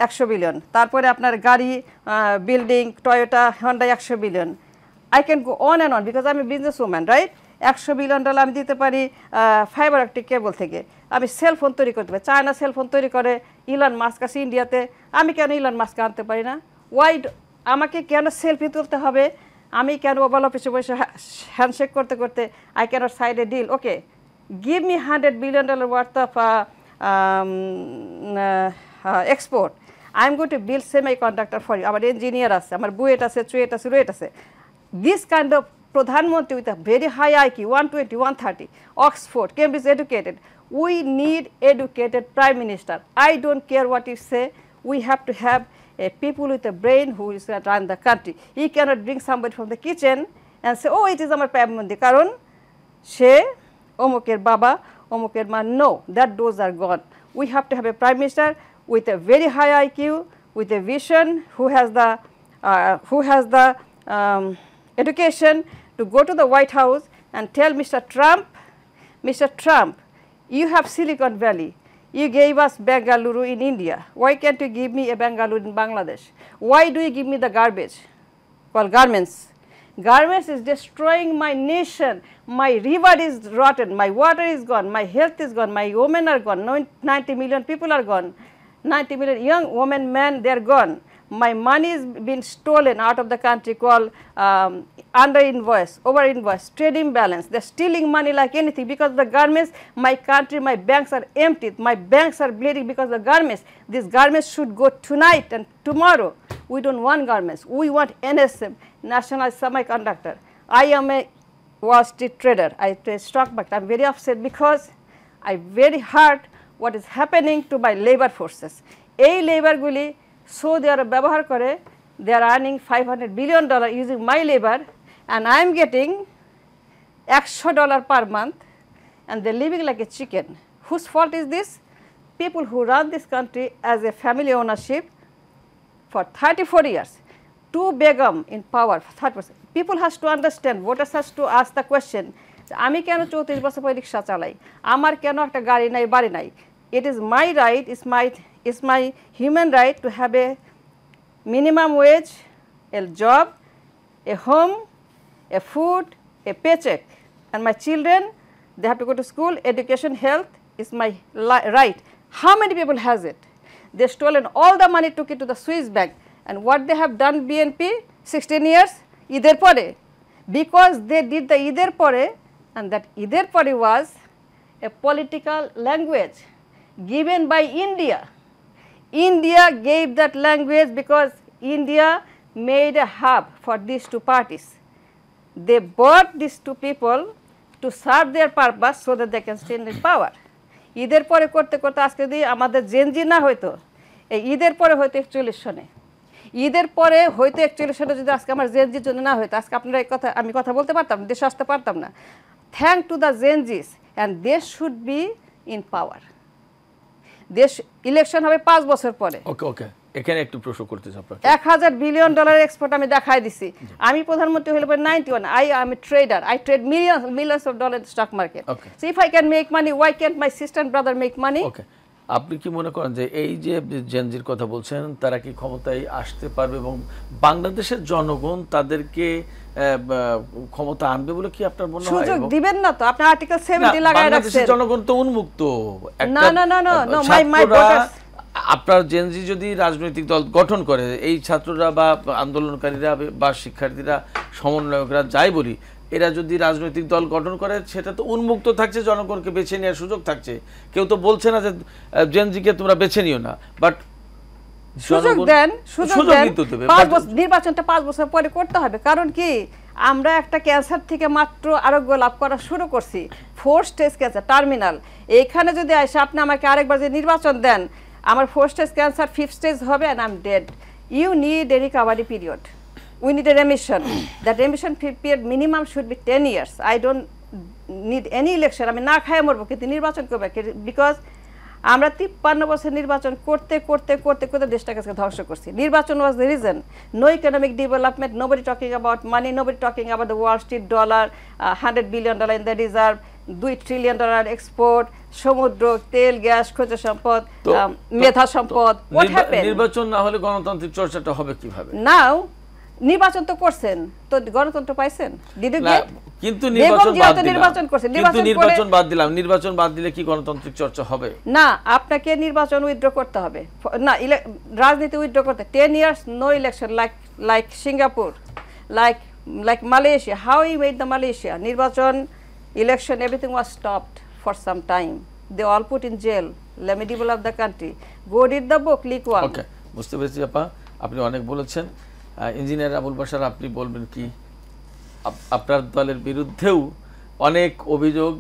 100 billion, তারপরে আপনার গাড়ি, building, Toyota, Hyundai 100 billion. I can go on and on, because আমি বিজনেস ওম্যান, রাইট? $100 বিলিয়ন আমি দিতে পারি ফাইবার অপটিক কেবল থেকে। আমি সেলফোন তৈরি করতে পারি, চায়না সেলফোন তৈরি করে, ইলন মাস্ক আছে ইন্ডিয়াতে, আমি কেন ইলন মাস্ককে আনতে পারি না? আমাকে কেন সেলফি তুলতে হবে? আমি কেন ওভাল অফিসে বসে হ্যান্ডশেক করতে করতে আই ক্যানট সাইড a deal? Okay, give me $100 billion worth of export. I'm going to build semiconductor for you. Our engineer আছে, আমার বুয়েট আছে, চুয়েট আছে, রুয়েট আছে. This kind of প্রধানমন্ত্রী with a very high IQ, 120, 130, Oxford, Cambridge educated. We need educated prime minister. I don't care what you say. We have to have a people with a brain who is going to run the country. He cannot bring somebody from the kitchen and say, oh, it is আমার prime minister. কারণ সে অমুকের বাবা, অমুকের মা. No, that those are gone. We have to have a prime minister with a very high IQ, with a vision, who has the education to go to the White House and tell Mr. Trump, you have Silicon Valley. You gave us Bengaluru in India. Why can't you give me a Bengaluru in Bangladesh? Why do you give me the garbage called garments? Garments is destroying my nation. My river is rotten. My water is gone. My health is gone. My women are gone. 90 million people are gone. 90 million young women, men, they are gone. My money is being stolen out of the country, called under invoice, over invoice, trade imbalance. They're stealing money like anything because of the garments. My country, my banks are empty. My banks are bleeding because of the garments. These garments should go tonight and tomorrow. We don't want garments. We want NSM, National Semiconductor. I am a Wall Street trader. I trade stock market. I'm very upset because I very hurt what is happening to my labor forces. এই লেবারগুলি Saudi আরব ব্যবহার করে they are earning $500 billion using my labor, and I am getting $100 per month, and they're living like a chicken. Whose fault is this? People who run this country as a family ownership for 34 years. To Begum in power for 30%. People has to understand, voters has to ask the question, আমি কেন 34 বছর পরে রিক্সা চালাই, আমার কেন একটা গাড়ি নাই বাড়ি নাই? It is my right, it's my human right to have a minimum wage, a job, a home, a food, a paycheck, and my children, they have to go to school, education, health is my right. How many people has it? They stolen all the money, took it to the Swiss bank, and what they have done BNP 16 years, either pore, because they did the either pore, and that either pore was a political language given by India. India gave that language because India made a hub for these two parties. They bought these two people to serve their purpose so that they can stay in power. ঈদের পরে করতে করতে আজকে যদি আমাদের Gen Z না হইতো, এই ঈদের পরে হয়তো 41 সনে, ঈদের পরে হয়তো 41 সনে যদি আজকে আমার জেনজির জন্য না হইতো, আজকে আপনারা এই কথা আমি কথা বলতে পারতাম, দেশে আসতে পারতাম না। থ্যাংক টু দ্য জেনজিস, অ্যান্ড দেশ শুড বি ইন পাওয়ার। দেশ ইলেকশন হবে 5 বছর পরে। ওকে ওকে, এখানে একটু প্রশ্ন করতে চাই আপনাকে। $1,000 বিলিয়ন এক্সপোর্ট আমি দেখাই দিছি। আমি প্রধানমন্ত্রী হইলে পরে 91, I am a trader, I trade millions of dollars in the stock market. Okay. So if I can make money, why can't my sister and brother make money? ওকে, আপনি কি মনে করেন যে এই যে জেনজির কথা বলছেন, তারা কি ক্ষমতায় আসতে পারবে এবং বাংলাদেশের জনগণ তাদেরকে ক্ষমতা আনবে বলে কি আপনার মনে হয়? সুযোগ দিবেন না তো, আপনি আর্টিকেল 70 লাগায় রাখছেন। বাংলাদেশের জনগণ তো উন্মুক্ত। না না না না, my voters, আপনার জেনজি যদি রাজনৈতিক দল গঠন করে, এই ছাত্ররা বা আন্দোলনকারীরা বা শিক্ষার্থীরা, সমন্বয়করা যাই বলি, এরা যদি রাজনৈতিক দল গঠন করে, সেটা তো উন্মুক্ত থাকছে, জনগণকে বেছে নেওয়ার সুযোগ থাকছে। কেউ তো বলছে না যে জেনজিকে তোমরা বেছে নিও না, বাট সুযোগ দেন, সুযোগ দেন। নির্বাচনটা 5 বছর পরে করতে হবে, কারণ কি আমরা একটা ক্যান্সার থেকে মাত্র আরোগ্য লাভ করা শুরু করছি, 4 স্টেজ ক্যান্সার টার্মিনাল। এইখানে যদি আসে আপনি আমাকে আরেকবার যে নির্বাচন দেন, আমার 4 স্টেজ ক্যান্সার 5th স্টেজ হবে, and I'm dead. You need a recovery period. We need a remission. That remission period minimum should be 10 years. I don't need any election. আমি না খায় মরবো, কিন্তু নির্বাচন করবে, বিকজ আমরা 53 বছর নির্বাচন করতে করতে করতে করতে দেশটাকে ধ্বংস করছি। নির্বাচন was the reason. No economic development, nobody talking about money, nobody talking about the Wall Street dollar, $100 billion in the reserve, $2 trillion export, সমুদ্র, তেল, গ্যাস, খনিজ সম্পদ, মেধা সম্পদ। What happened? নির্বাচন না হলে গণতান্ত্রিক চর্চাটা হবে কিভাবে? নাও নির্বাচন তো করছেন, তো গণতন্ত্র পাইছেন? কিন্তু নির্বাচন বাদ দিলাম, নির্বাচন বাদ দিলে কি গণতান্ত্রিক চর্চা হবে? না, আপনাকে নির্বাচন উইথড্র করতে হবে, না রাজনীতি উইথড্র করতে। 10 years no election, like Singapore, like Malaysia. How he made the Malaysia? নির্বাচন, election, everything was stopped for some time. They all put in jail. Let me develop the country, go read the book, Lee Kuan. Okay, বুঝতে পেরেছি আপা, আপনি অনেক বলেছেন। Engineer Abul Bashar, আপনি বলবেন কি? আপনার দলের বিরুদ্ধেও অনেক অভিযোগ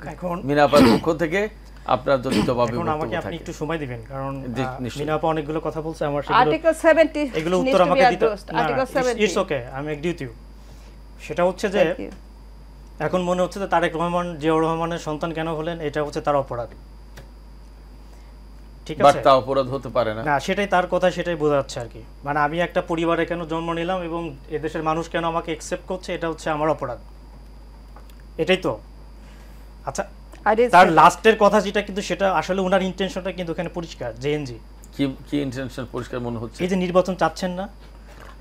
মিনাপার পক্ষ থেকে, আপনার যদি জবাবে আমাকে আপনি একটু সময় দিবেন, কারণ মিনাপা অনেকগুলো কথা বলছে, আমার আর্টিকেল 70 এগুলো উত্তর আমাকে দিতে। আর্টিকেল 70 ইটস ওকে, আমি এগ্রি উইথ ইউ। সেটা হচ্ছে যে এখন মনে হচ্ছে যে তারেক রহমান জিয়াউর রহমানের সন্তান কেন হলেন, এটা হচ্ছে তার অপরাধ। ঠিক আছে, বাট তা অপরাধ হতে পারে না। না, সেটাই তার কথা, সেটাই বোঝা যাচ্ছে আর কি। মানে আমি একটা পরিবারে কেন জন্ম নিলাম এবং এদেশের মানুষ কেন আমাকে অ্যাকসেপ্ট করছে, এটা হচ্ছে আমার অপরাধ, এটাই তো। আচ্ছা, তার লাস্টের কথা যেটা, কিন্তু সেটা আসলে ওনার ইন্টেনশনটা কিন্তু এখানে পরিষ্কার। জেএনজি কি ইন্টেনশন পরিষ্কার মনে হচ্ছে? এই যে নির্বাচন চাচ্ছেন না,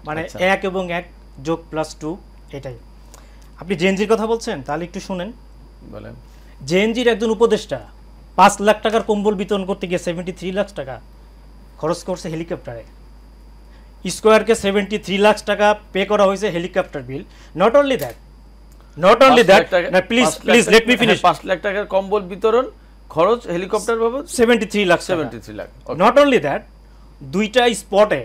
মানে 1 এবং 1 যোগ +2, এটাই। আপনি জেএনজির কথা বলছেন, তাহলে একটু শুনেন। বলেন। জেএনজির একজন উপদেষ্টা 5 লাখ টাকার কম্বল বিতরণ করতে গিয়ে 73 লাখ টাকা খরচ করছে হেলিকপ্টারে। স্কোয়ারকে 73 লাখ টাকা পে করা হয়েছে helicopter bill. Not only that, না please let me finish. 5 lakh টাকার কম্বল বিতরণ খরচ হেলিকপ্টার বাবদ 73 লাখ। নট অনলি দ্যাট, 2টা স্পটে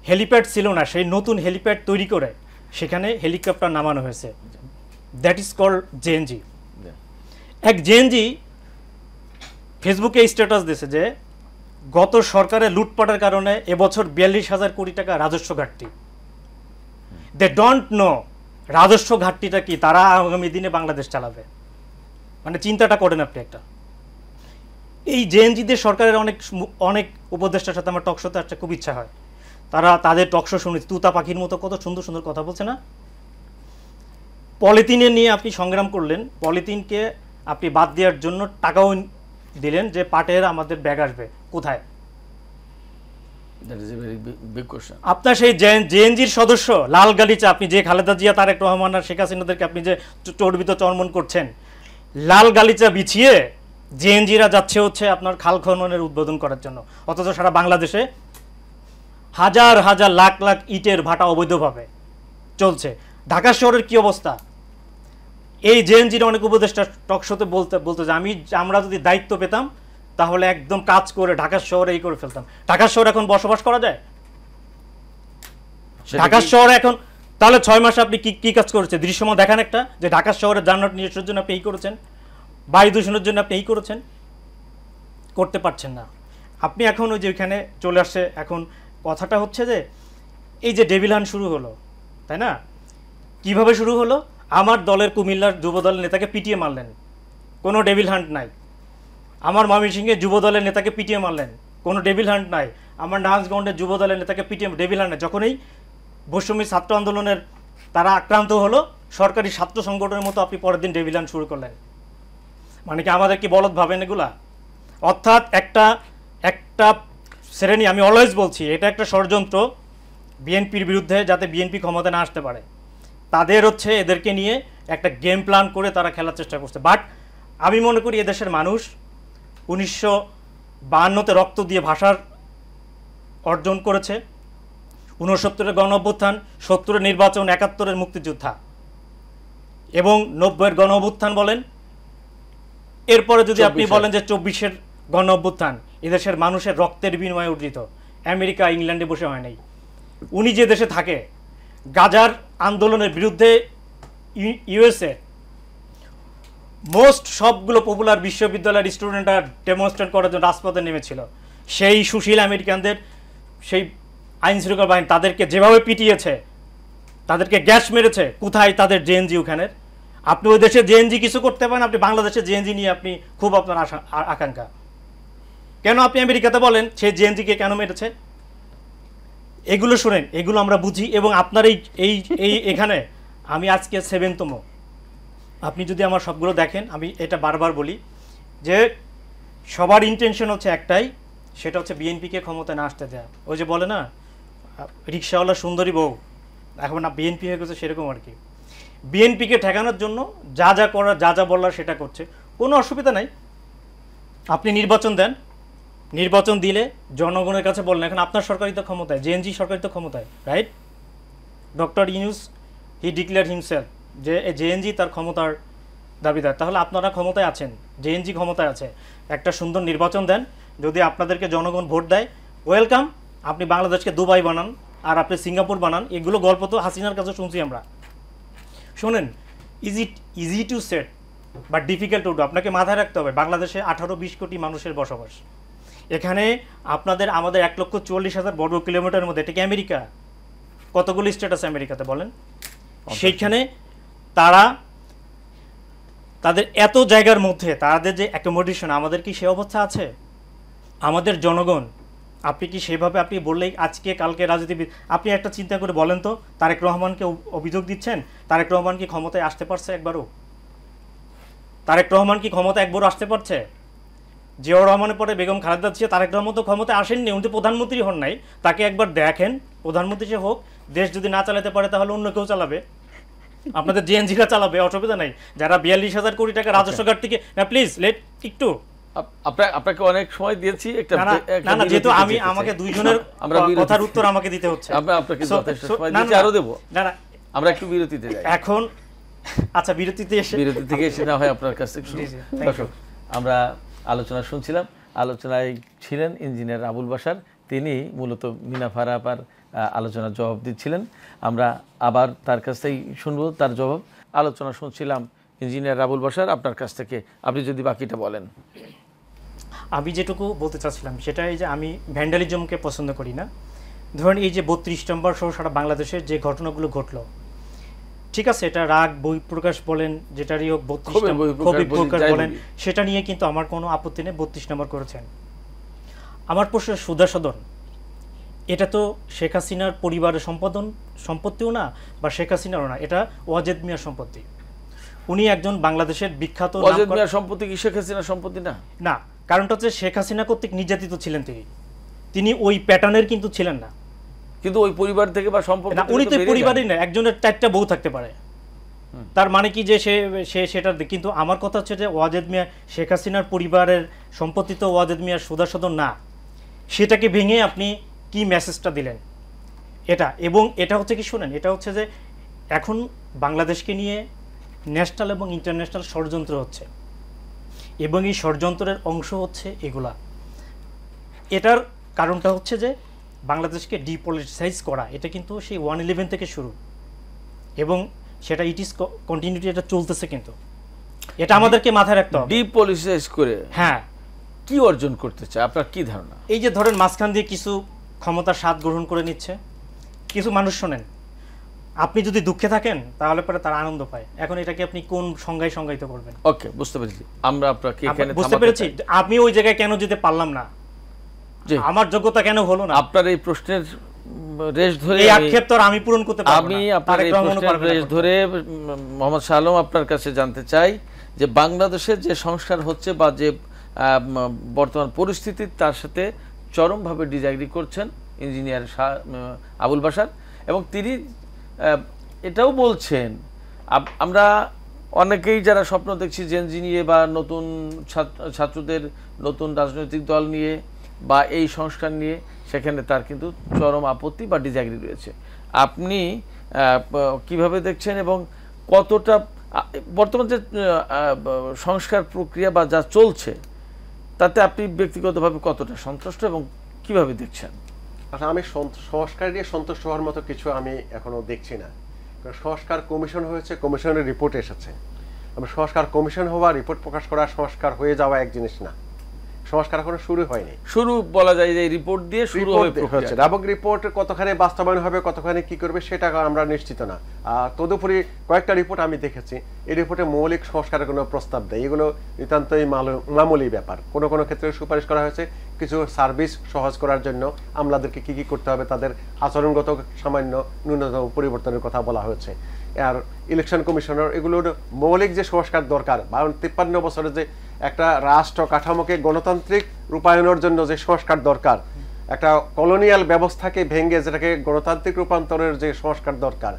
হেলিপ্যাড ছিল না, সেই নতুন হেলিপ্যাড তৈরি করে সেখানে হেলিকপ্টার নামানো হয়েছে। That is called JNG. এক জেএনজি ফেসবুকে স্ট্যাটাস দিয়েছে যে গত সরকারের লুটপাটের কারণে এবছর 42,000 কোটি টাকা রাজস্ব ঘাটতি। দে ডোন্ট নো রাজস্ব ঘাটতিটা কি, তারা আগামী দিনে বাংলাদেশ চালাবে, মানে চিন্তাটা করেন আপনি একটা। এই জেএনজিদের সরকারের অনেক উপদেষ্টার সাথে আমার টকশোতে আসতে খুব ইচ্ছা হয়, তারা তাদের টকশো শুনেছি, তুতা পাখির মতো কত সুন্দর সুন্দর কথা বলছে না। পলিথিনে নিয়ে আপনি সংগ্রাম করলেন, পলিথিনকে আপনি বাদ দেওয়ার জন্য টাকাও দিলেন যে পাটের আমাদের ব্যাগ আসবে, কোথায়? That is a very big question. আপনার সেই জেএনজির সদস্য লাল গালিচা, আপনি যে খালেদা জিয়া, তারেক রহমান আর শেখ হাসিনাদেরকে আপনি যে চর্বিত চর্মন করছেন, লাল গালিচা বিছিয়ে জেএনজিরা যাচ্ছে হচ্ছে আপনার খাল খননের উদ্বোধন করার জন্য, অথচ সারা বাংলাদেশে হাজার হাজার লাখ লাখ ইটের ভাটা অবৈধভাবে চলছে। ঢাকা শহরের কি অবস্থা? এই জেএনজির অনেক উপদেষ্টা টকশোতে বলতে যে আমরা যদি দায়িত্ব পেতাম তাহলে একদম কাজ করে ঢাকা শহরে এই করে ফেলতাম। ঢাকা শহরে এখন বসবাস করা যায়? ঢাকা শহরে এখন তাহলে 6 মাসে আপনি কি কাজ করেছেন? দৃশ্যমান দেখান একটা, যে ঢাকা শহরের যানজট নিরসনের জন্য আপনি এই করেছেন, বায়ু দূষণের জন্য আপনি এই করেছেন, করতে পারছেন না। আপনি এখন ওই যে ওইখানে চলে আসছে, এখন কথাটা হচ্ছে যে এই যে ডেভিল হান্ট শুরু হলো, তাই না? কিভাবে শুরু হলো? আমার দলের কুমিল্লার যুব দলের নেতাকে পিটিয়ে মারলেন, কোনো ডেভিল হান্ট নাই। আমার ময়মনসিংহের যুব দলের নেতাকে পিটিয়ে মারলেন, কোনো ডেভিল হান্ট নাই। আমার নারায়ণগঞ্জের যুব দলের নেতাকে পিটিয়ে, ডেভিল হান্ট নাই। যখনই বৈষম্যী ছাত্র আন্দোলনের তারা আক্রান্ত হলো, সরকারি ছাত্র সংগঠনের মতো আপনি পরের দিন ডেভিল হান্ট শুরু করলেন। মানে কি আমাদের কি বলদ ভাবেন এগুলা? অর্থাৎ একটা শ্রেণী, আমি অলওয়েজ বলছি এটা একটা ষড়যন্ত্র বিএনপির বিরুদ্ধে, যাতে বিএনপি ক্ষমতা না আসতে পারে। তাদের হচ্ছে এদেরকে নিয়ে একটা গেম প্ল্যান করে তারা খেলার চেষ্টা করছে। বাট আমি মনে করি এদেশের মানুষ 1952-তে রক্ত দিয়ে ভাষার অর্জন করেছে, 69-এর গণ অভ্যুত্থান, 70-এর নির্বাচন, 71-এর মুক্তিযোদ্ধা এবং 90-এর গণ অভ্যুত্থান বলেন, এরপরে যদি আপনি বলেন যে 24-এর গণ অভ্যুত্থান, এদেশের মানুষের রক্তের বিনিময়ে অর্জিত। আমেরিকা ইংল্যান্ডে বসে হয় নাই। উনি যে দেশে থাকে, গাজার আন্দোলনের বিরুদ্ধে ইউএসএ মোস্ট সবগুলো পপুলার বিশ্ববিদ্যালয়ের স্টুডেন্টরা ডেমনস্ট্রেট করার জন্য রাজপথে নেমেছিল। সেই সুশীল আমেরিকানদের, সেই আইন শৃঙ্খলা বাহিনী তাদেরকে যেভাবে পিটিয়েছে, তাদেরকে গ্যাস মেরেছে, কোথায় তাদের জেএনজি ওখানের? আপনি ওই দেশে জেএনজি কিছু করতে পারেন, আপনি বাংলাদেশে জেএনজি নিয়ে আপনি খুব আপনার আকাঙ্ক্ষা। কেন আপনি আমেরিকাতে বলেন সেই জেএনজিকে কেন মেরেছে? এগুলো শোনেন, এগুলো আমরা বুঝি। এবং আপনার এই এখানে আমি আজকে 7তম, আপনি যদি আমার সবগুলো দেখেন, আমি এটা বারবার বলি যে সবার ইন্টেনশন হচ্ছে একটাই, সেটা হচ্ছে বিএনপিকে ক্ষমতায় না আসতে দেওয়া। ওই যে বলে না রিক্সাওয়ালা সুন্দরী বউ, এখন না বিএনপি হয়ে গেছে সেরকম আর কি। বিএনপিকে ঠেকানোর জন্য যা যা করার, যা যা বলার সেটা করছে, কোনো অসুবিধা নাই। আপনি নির্বাচন দেন, নির্বাচন দিলে জনগণের কাছে বলেন এখন আপনার সরকারই তো ক্ষমতায়, জেএনজি সরকারই তো ক্ষমতায়, রাইট? ডক্টর ইউনূস হি ডিক্লেয়ার হিমসেলফ যে জেএনজি তার ক্ষমতার দাবিদার। তাহলে আপনারা ক্ষমতায় আছেন, জেএনজি ক্ষমতায় আছে, একটা সুন্দর নির্বাচন দেন। যদি আপনাদেরকে জনগণ ভোট দেয়, ওয়েলকাম। আপনি বাংলাদেশকে দুবাই বানান আর আপনি সিঙ্গাপুর বানান, এগুলো গল্প তো হাসিনার কাছে শুনছি আমরা। শোনেন, easy to set but difficult to do. আপনাকে মাথায় রাখতে হবে বাংলাদেশে 18-20 কোটি মানুষের বসবাস। এখানে আমাদের 1,40,000 বর্গ কিলোমিটারের মধ্যে, এটা কি আমেরিকা? কতগুলো স্টেট আছে আমেরিকাতে বলেন? সেইখানে তাদের এত জায়গার মধ্যে তাদের যে অ্যাকোমোডেশন, আমাদের কি সে অবস্থা আছে? আমাদের জনগণ, আপনি কি সেভাবে আপনি বললেই আজকে কালকে রাজনীতিবিদ, আপনি একটা চিন্তা করে বলেন তো, তারেক রহমানকে অভিযোগ দিচ্ছেন, তারেক রহমান কি ক্ষমতায় আসতে পারছে একবারও? তারেক রহমান কি ক্ষমতায় একবারও আসতে পারছে? জিয়াউর রহমানের পরে বেগম খালেদা জিয়া, তারেক রহমান তো ক্ষমতায় আসেননি, উনি তো প্রধানমন্ত্রী হন নাই। তাকে একবার দেখেন, প্রধানমন্ত্রী সে হোক, দেশ যদি না চালাতে পারে তাহলে অন্য কেউ চালাবে, আপনাদের জেএনজিরা চালাবে, অসুবিধা নাই। যারা 42,000 কোটি টাকা রাজস্ব ঘাট থেকে, না প্লিজ লেট একটু, আপনাকে অনেক সময় দিয়েছি, একটা না যেহেতু আমাকে দুইজনের কথার উত্তর আমাকে দিতে হচ্ছে, আপনাকে যথেষ্ট সময় দিয়েছি, আরো দেব। না আমরা একটু বিরতিতে যাই এখন। আচ্ছা, বিরতি থেকে এসে না হয় আপনার কাছ থেকে শুনি। দর্শক, আমরা আলোচনা শুনছিলাম, আলোচনায় ছিলেন ইঞ্জিনিয়ার আবুল বাশার, তিনি মূলত মিনা ফারাপার আলোচনার জবাব দিচ্ছিলেন। আমরা আবার তার কাছ থেকেই শুনবো তার জবাব। আলোচনা শুনছিলাম ইঞ্জিনিয়ার আবুল বাশার, আপনার কাছ থেকে আপনি যদি বাকিটা বলেন। আমি যেটুকু বলতে চাচ্ছিলাম সেটা এই যে আমি ভ্যান্ডালিজমকে পছন্দ করি না। ধরেন এই যে 32 নম্বর সহ সারা বাংলাদেশের যে ঘটনাগুলো ঘটলো, ঠিক আছে, এটা রাগ বই প্রকাশ বলেন যেটারই হোক, 32 নম্বর কবি প্রকাশ বলেন, সেটা নিয়ে কিন্তু আমার কোনো আপত্তি নেই। 32 নম্বর করেছেন। আমার প্রশ্ন সুধাসদন, এটা তো শেখ হাসিনার পরিবারের সম্পত্তিও না, বা শেখ হাসিনারও না, এটা ওয়াজেদ মিয়ার সম্পত্তি। উনি একজন বাংলাদেশের বিখ্যাত ওয়াজেদ মিয়ার সম্পত্তি কি শেখ হাসিনার সম্পত্তি না? না, কারণটা হচ্ছে শেখ হাসিনা কর্তৃক নির্যাতিত ছিলেন তিনি ওই প্যাটার্নের কিন্তু ছিলেন না। কিন্তু ওই পরিবার থেকে বা সম্পর্ক না, উনি তো পরিবারই না, একজনের 4টা বউ থাকতে পারে, তার মানে কি যে সে সেটা। কিন্তু আমার কথা হচ্ছে যে ওয়াজেদ মিয়া শেখ হাসিনার পরিবারের সম্পত্তি তো ওয়াজেদ মিয়ার সুধাসদন না, সেটাকে ভেঙে আপনি কি মেসেজটা দিলেন এটা। এবং এটা হচ্ছে কি শুনেন, এটা হচ্ছে যে এখন বাংলাদেশকে নিয়ে ন্যাশনাল এবং ইন্টারন্যাশনাল ষড়যন্ত্র হচ্ছে, এবং এই ষড়যন্ত্রের অংশ হচ্ছে এগুলা। এটার কারণটা হচ্ছে যে বাংলাদেশকে ডিপলিটিসাইজ করা, এটা কিন্তু সেই 111 থেকে শুরু, এবং সেটা ইট ইজ কন্টিনিউটি, এটা চলতেছে। কিন্তু এটা আমাদেরকে মাথায় রাখতে হবে। ডিপলিটিসাইজ করে হ্যাঁ, কি অর্জন করতে চায় আপনার কি ধারণা? এই যে ধরেন মাঝখান দিয়ে কিছু ক্ষমতার স্বাদ গ্রহণ করে নিচ্ছে কিছু মানুষ। শোনেন, আপনি যদি দুঃখে থাকেন তাহলে পরে তারা আনন্দ পায়। এখন এটাকে আপনি কোন সংজ্ঞায় সংজ্ঞায়িত করবেন? ওকে, বুঝতে পেরেছি। আমরা আপনাকে এখানে বুঝতে পেরেছি। আমি ওই জায়গায় কেন যেতে পারলাম না, আমার যোগ্যতা কেন হলো না? আপনার এই প্রশ্নের রেশ ধরে এই আক্ষেপ তো আমি পূরণ করতে পারবো না। আমি আপনার এই প্রশ্নের রেশ ধরে মোহাম্মদ শাহ আলম আপনার কাছে জানতে চাই যে বাংলাদেশের যে সংস্কার হচ্ছে বা যে বর্তমান পরিস্থিতি, তার সাথে চরমভাবে ডিসএগ্রি করছেন ইঞ্জিনিয়ার আবুল বাশার, এবং তিনি এটাও বলছেন আমরা অনেকেই যারা স্বপ্ন দেখছি জেনজি নিয়ে বা নতুন ছাত্রদের নতুন রাজনৈতিক দল নিয়ে বা এই সংস্কার নিয়ে, সেখানে তার কিন্তু চরম আপত্তি বা ডিসএগ্রি রয়েছে। আপনি কিভাবে দেখছেন এবং কতটা বর্তমান যে সংস্কার প্রক্রিয়া বা যা চলছে তাতে আপনি ব্যক্তিগতভাবে কতটা সন্তুষ্ট এবং কিভাবে দেখছেন? আচ্ছা, আমি সংস্কার নিয়ে সন্তুষ্ট হওয়ার মতো কিছু আমি এখনো দেখছি না। সংস্কার কমিশন হয়েছে, কমিশনের রিপোর্ট এসেছে। সংস্কার কমিশন হওয়া, রিপোর্ট প্রকাশ করা, সংস্কার হয়ে যাওয়া এক জিনিস না। সংস্কার এখনো শুরু হয়নি। শুরু বলা যায় যে রিপোর্ট দিয়ে শুরু হচ্ছে, এবং রিপোর্ট কতখানি বাস্তবায়ন হবে, কতখানি কি করবে সেটা আমরা নিশ্চিত না। তদুপরি কয়েকটা রিপোর্ট আমি দেখেছি, এই রিপোর্টে মৌলিক সংস্কারের কোনো প্রস্তাব দেয়। এগুলো নিতান্তই মামুলি ব্যাপার। কোনো কোনো ক্ষেত্রে সুপারিশ করা হয়েছে কিছু সার্ভিস সহজ করার জন্য আমলাদেরকে কি কি করতে হবে, তাদের আচরণগত সামান্য ন্যূনতম পরিবর্তনের কথা বলা হয়েছে। আর ইলেকশন কমিশনার, এগুলোর মৌলিক যে সংস্কার দরকার, 52-53 বছরে যে একটা রাষ্ট্র কাঠামোকে গণতান্ত্রিক রূপায়ণের জন্য যে সংস্কার দরকার, একটা কলোনিয়াল ব্যবস্থাকে ভেঙে যেটাকে গণতান্ত্রিক রূপান্তরের যে সংস্কার দরকার,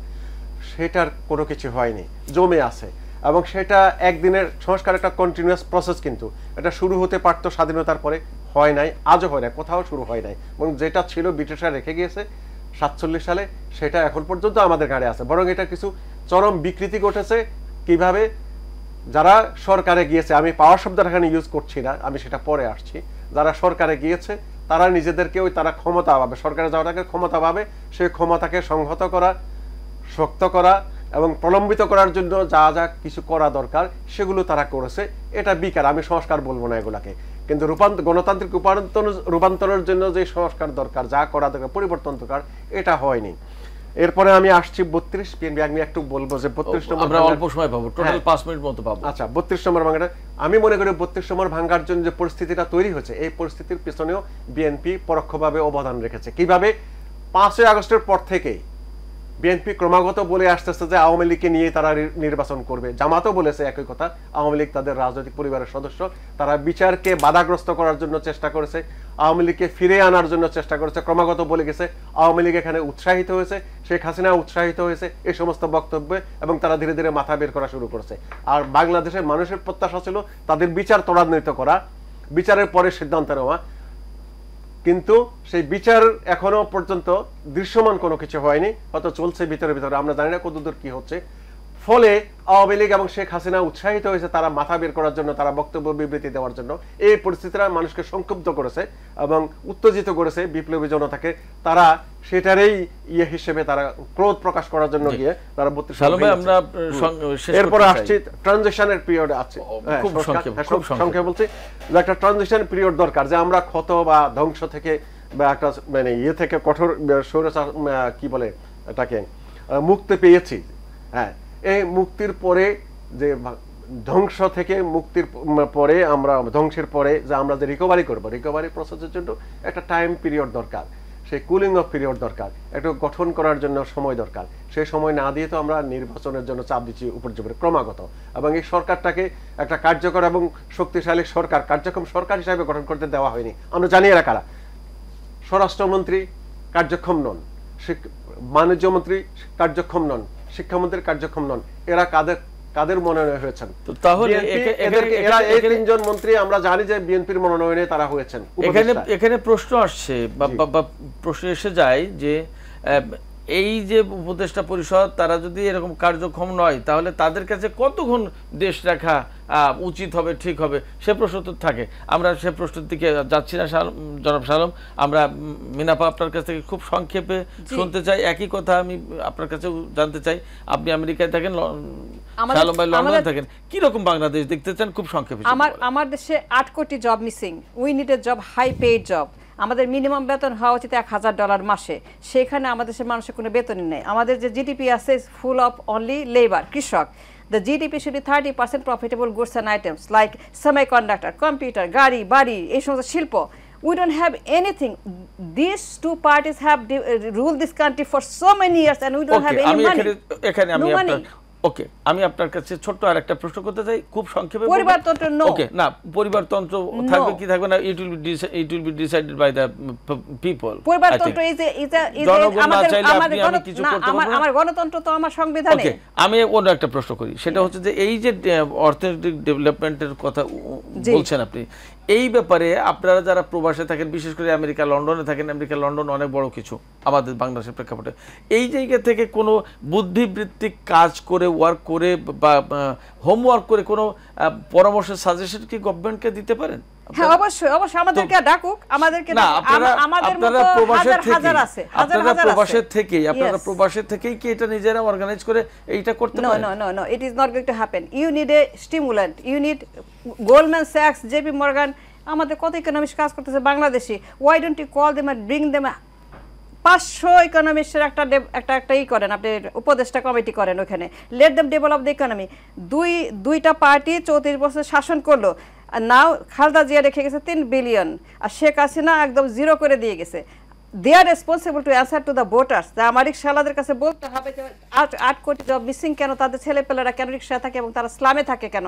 সেটার কোনো কিছু হয়নি, জমে আছে। এবং সেটা একদিনের সংস্কার, একটা কন্টিনিউয়াস প্রসেস। কিন্তু এটা শুরু হতে পারতো স্বাধীনতার পরে, হয় নাই, আজও হয় নাই, কোথাও শুরু হয় নাই। এবং যেটা ছিল ব্রিটিশরা রেখে গিয়েছে 47 সালে, সেটা এখন পর্যন্ত আমাদের ঘাড়ে আছে। বরং এটা কিছু চরম বিকৃতি ঘটেছে। কিভাবে? যারা সরকারে গিয়েছে, আমি পাওয়ার শব্দটা এখানে ইউজ করছি না, আমি সেটা পরে আসছি। যারা সরকারে গিয়েছে তারা নিজেদেরকে তারা ক্ষমতা পাবে, সরকারে যাওয়াটাকে ক্ষমতা পাবে, সেই ক্ষমতাকে সংহত করা, শক্ত করা এবং প্রলম্বিত করার জন্য যা যা কিছু করা দরকার সেগুলো তারা করেছে। এটা বিকার, আমি সংস্কার বলবো না এগুলাকে। কিন্তু গণতান্ত্রিক রূপান্তরের জন্য যে সংস্কার দরকার, যা করা দরকার, পরিবর্তন দরকার, এটা হয়নি। এরপরে আমি আসছি 32 বিএনপি। আমি একটু বলবো যে 32 নম্বর, আমরা অল্প সময় পাবো, টোটাল 5 মিনিট মতো পাবো। আচ্ছা, 32 নম্বর ভাঙাটা আমি মনে করি 32 নম্বর ভাঙার জন্য যে পরিস্থিতিটা তৈরি হয়েছে, এই পরিস্থিতির পিছনেও বিএনপি পরোক্ষভাবে অবদান রেখেছে। কিভাবে? 5ই আগস্টের পর থেকেই বিএনপি ক্রমাগত বলে আসতেছে যে আওয়ামী লীগকে নিয়ে তারা নির্বাচন করবে। জামাতও বলেছে একই কথা, আওয়ামী লীগ তাদের রাজনৈতিক পরিবারের সদস্য, তারা বিচারকে বাধাগ্রস্ত করার জন্য চেষ্টা করেছে, আওয়ামী লীগকে ফিরে আনার জন্য চেষ্টা করেছে, ক্রমাগত বলে গেছে। আওয়ামী লীগ এখানে উৎসাহিত হয়েছে, শেখ হাসিনা উৎসাহিত হয়েছে এই সমস্ত বক্তব্যে, এবং তারা ধীরে ধীরে মাথা বের করা শুরু করেছে। আর বাংলাদেশের মানুষের প্রত্যাশা ছিল তাদের বিচার ত্বরান্বিত করা, বিচারের পরে সিদ্ধান্ত নেওয়া। কিন্তু সেই বিচার এখনো পর্যন্ত দৃশ্যমান কোনো কিছু হয়নি, হয়তো চলছে ভিতরে ভিতরে, আমরা জানি না কতদূর কি হচ্ছে। ফলে আওয়ামী লীগ এবং শেখ হাসিনা উৎসাহিত হয়েছে তারা মাথা বের করার জন্য, তারা বক্তব্য বিবৃতি দেওয়ার জন্য। এই পরিস্থিতিটা মানুষকে সংক্ষুব্ধ করেছে এবং উত্তেজিত করেছে বিপ্লবী জনতাকে। তারা সেটারই হিসেবে তারা ক্রোধ প্রকাশ করার জন্য গিয়ে তারা 32 আমরা এরপরে আসছি ট্রানজিশনের পিরিয়ড আছে। সংক্ষেপে বলছি, একটা ট্রানজিশন পিরিয়ড দরকার, যে আমরা ক্ষত বা ধ্বংস থেকে বা একটা মানে ইয়ে থেকে কঠোর স্বৈরাচার কি বলে এটাকে মুক্তি পেয়েছি। হ্যাঁ, এই মুক্তির পরে যে ধ্বংস থেকে মুক্তির পরে আমরা ধ্বংসের পরে যে আমরা যে রিকভারি করবো, রিকভারি প্রসেসের জন্য একটা টাইম পিরিয়ড দরকার, সেই কুলিং অফ পিরিয়ড দরকার, একটু গঠন করার জন্য সময় দরকার। সেই সময় না দিয়ে তো আমরা নির্বাচনের জন্য চাপ দিচ্ছি উপর্যুপরি ক্রমাগত, এবং এই সরকারটাকে একটা কার্যকর এবং শক্তিশালী সরকার, কার্যক্ষম সরকার হিসাবে গঠন করতে দেওয়া হয়নি। আমরা জানি এরা কারা। স্বরাষ্ট্রমন্ত্রী কার্যক্ষম নন, বাণিজ্য মন্ত্রী কার্যক্ষম নন, শিক্ষামন্ত্রী কার্যক্ষম নন। এরা কাদের মনোনয়ন হয়েছেন? তাহলে এরা এই তিনজন মন্ত্রী আমরা জানি যে বিএনপির মনোনয়নে তারা হয়েছেন। এখানে প্রশ্ন আসছে বা প্রশ্ন এসে যায় যে এই যে উপদেষ্টা পরিষদ তারা যদি এরকম কার্যক্ষম নয়, তাহলে তাদের কাছে কতক্ষণ দেশ রাখা উচিত হবে, ঠিক হবে? সে প্রশ্ন তো থাকে। আমরা সে প্রশ্নের দিকে যাচ্ছি না জনাব শালম। আমরা মিনাপা আপনার কাছ থেকে খুব সংক্ষেপে শুনতে চাই। একই কথা আমি আপনার কাছে জানতে চাই। আপনি আমেরিকায় থাকেন, শালম ভাই লন্ডনে থাকেন, কিরকম বাংলাদেশ দেখতে চান খুব সংক্ষেপে? আমার দেশে 8 কোটি job missing. We need a job, high paid job. আমাদের মিনিমাম বেতন হওয়া উচিত $1000 মাসে। সেখানে আমাদের দেশের মানুষের কোনো বেতনই নেই। আমাদের যে জিডিপি আছে ফুল অফ অনলি লেবার, কৃষক। The GDP should be 30% profitable goods and items like semiconductor, computer, গাড়ি, বাড়ি, এই সমস্ত শিল্প। We don't have anything. These two parties have ruled this country for so many years and we don't have any money. No money. ওকে, আমি আপনার কাছে ছোট্ট আর একটা প্রশ্ন করতে চাই খুব সংক্ষেপে। পরিবারতন্ত্র নো। ওকে, না পরিবারতন্ত্র থাকবে কি থাকবে না, it will be decided by the people. পরিবারতন্ত্র আমার গণতন্ত্র তো আমার সংবিধানে। ওকে, আমি অন্য একটা প্রশ্ন করি, সেটা হচ্ছে যে এই যে অর্থনৈতিক ডেভেলপমেন্টের কথা বলছেন আপনি, এই ব্যাপারে আপনারা যারা প্রবাসে থাকেন, বিশেষ করে আমেরিকা লন্ডনে থাকেন, আমেরিকা লন্ডন অনেক বড় কিছু আমাদের বাংলাদেশের প্রেক্ষাপটে, এই জায়গা থেকে কোনো বুদ্ধিবৃত্তিক কাজ করে ওয়ার্ক করে বা হোমওয়ার্ক করে কোনো পরামর্শ সাজেশন কি গভর্নমেন্টকে দিতে পারেন? হ্যাঁ, অবশ্যই অবশ্যই আমাদেরকে ডাকুক, আমাদেরকে আমাদের মতো হাজার আছে, আপনারা প্রবাসের থেকেই কি এটা নিজেরা অর্গানাইজ করে এইটা করতে পারেন? No, it is not going to happen. You need a stimulant. You need Goldman Sachs, JP Morgan. আমাদের কত ইকোনমিস্ট কাজ করতেছে Bangladeshi. Why don't you call them and bring them 500 ইকোনমিস্টের একটা ই করেন, আপনি উপদেষ্টা কমিটি করেন ওখানে। Let them develop the economy. দুইটা পার্টি 34 বছর শাসন করলো। নাও খালেদা জিয়া রেখে গেছে 3 বিলিয়ন, আর শেখ হাসিনা একদম জিরো করে দিয়ে গেছে। They are responsible to answer to the voters. আমার রিক্সাওয়ালাদের কাছে বলতে হবে যে 8 কোটি জব মিসিং কেন, তাদের ছেলেপেলেরা কেন রিক্সায় থাকে এবং তারা স্লামে থাকে কেন?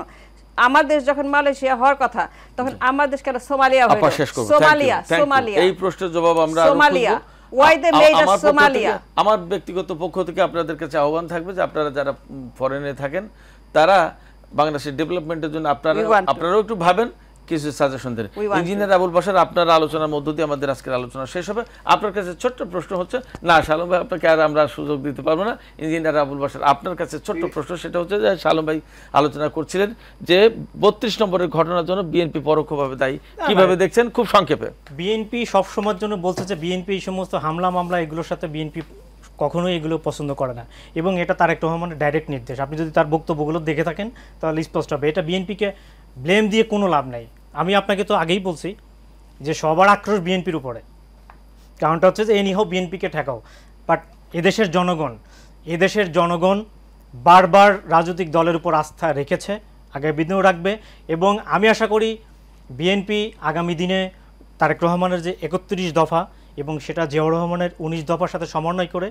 আমার দেশ যখন মালয়েশিয়া হওয়ার কথা, তখন আমার দেশ কেন সোমালিয়া হয়ে গেল? সোমালিয়া। এই প্রশ্নের জবাব আমরা Somalia. Why they made us Somalia? আমার ব্যক্তিগত পক্ষ থেকে আপনাদের কাছে আহ্বান থাকবে যে আপনারা যারা ফরেনে থাকেন, তারা বাংলাদেশের ডেভেলপমেন্টের জন্য আপনারাও একটু ভাবেন, কিছু সাজেশন দেন। ইঞ্জিনিয়ার আবুল বাশার, আপনার আলোচনার মধ্য দিয়ে আমাদের আজকের আলোচনা শেষ হবে। আপনার কাছে ছোট্ট প্রশ্ন হচ্ছে, না শালম ভাই আপনাকে আর আমরা সুযোগ দিতে পারবো না। ইঞ্জিনিয়ার আবুল বাশার, আপনার কাছে ছোট্ট প্রশ্ন, সেটা হচ্ছে যে শালম ভাই আলোচনা করছিলেন যে 32 নম্বরের ঘটনার জন্য বিএনপি পরোক্ষভাবে দায়ী, কিভাবে দেখছেন খুব সংক্ষেপে? বিএনপি সবসময়ের জন্য বলছে যে বিএনপি এই সমস্ত হামলা মামলা এগুলোর সাথে বিএনপি কখনোই এগুলো পছন্দ করে না, এবং এটা তারেক রহমানের ডাইরেক্ট নির্দেশ। আপনি যদি তার বক্তব্যগুলো দেখে থাকেন তাহলে স্পষ্ট হবে। এটা বিএনপিকে ব্লেম দিয়ে কোনো লাভ নাই। আমি আপনাকে তো আগেই বলছি যে সবার আক্রোশ বিএনপির উপরে, কারণটা হচ্ছে যে এনিহাও বিএনপিকে ঠেকাও। বাট এদেশের জনগণ বারবার রাজনৈতিক দলের উপর আস্থা রেখেছে, আগামী দিনেও রাখবে, এবং আমি আশা করি বিএনপি আগামী দিনে তারেক রহমানের যে 31 দফা এবং সেটা জিয়াউর রহমানের 19 দফার সাথে সমন্বয় করে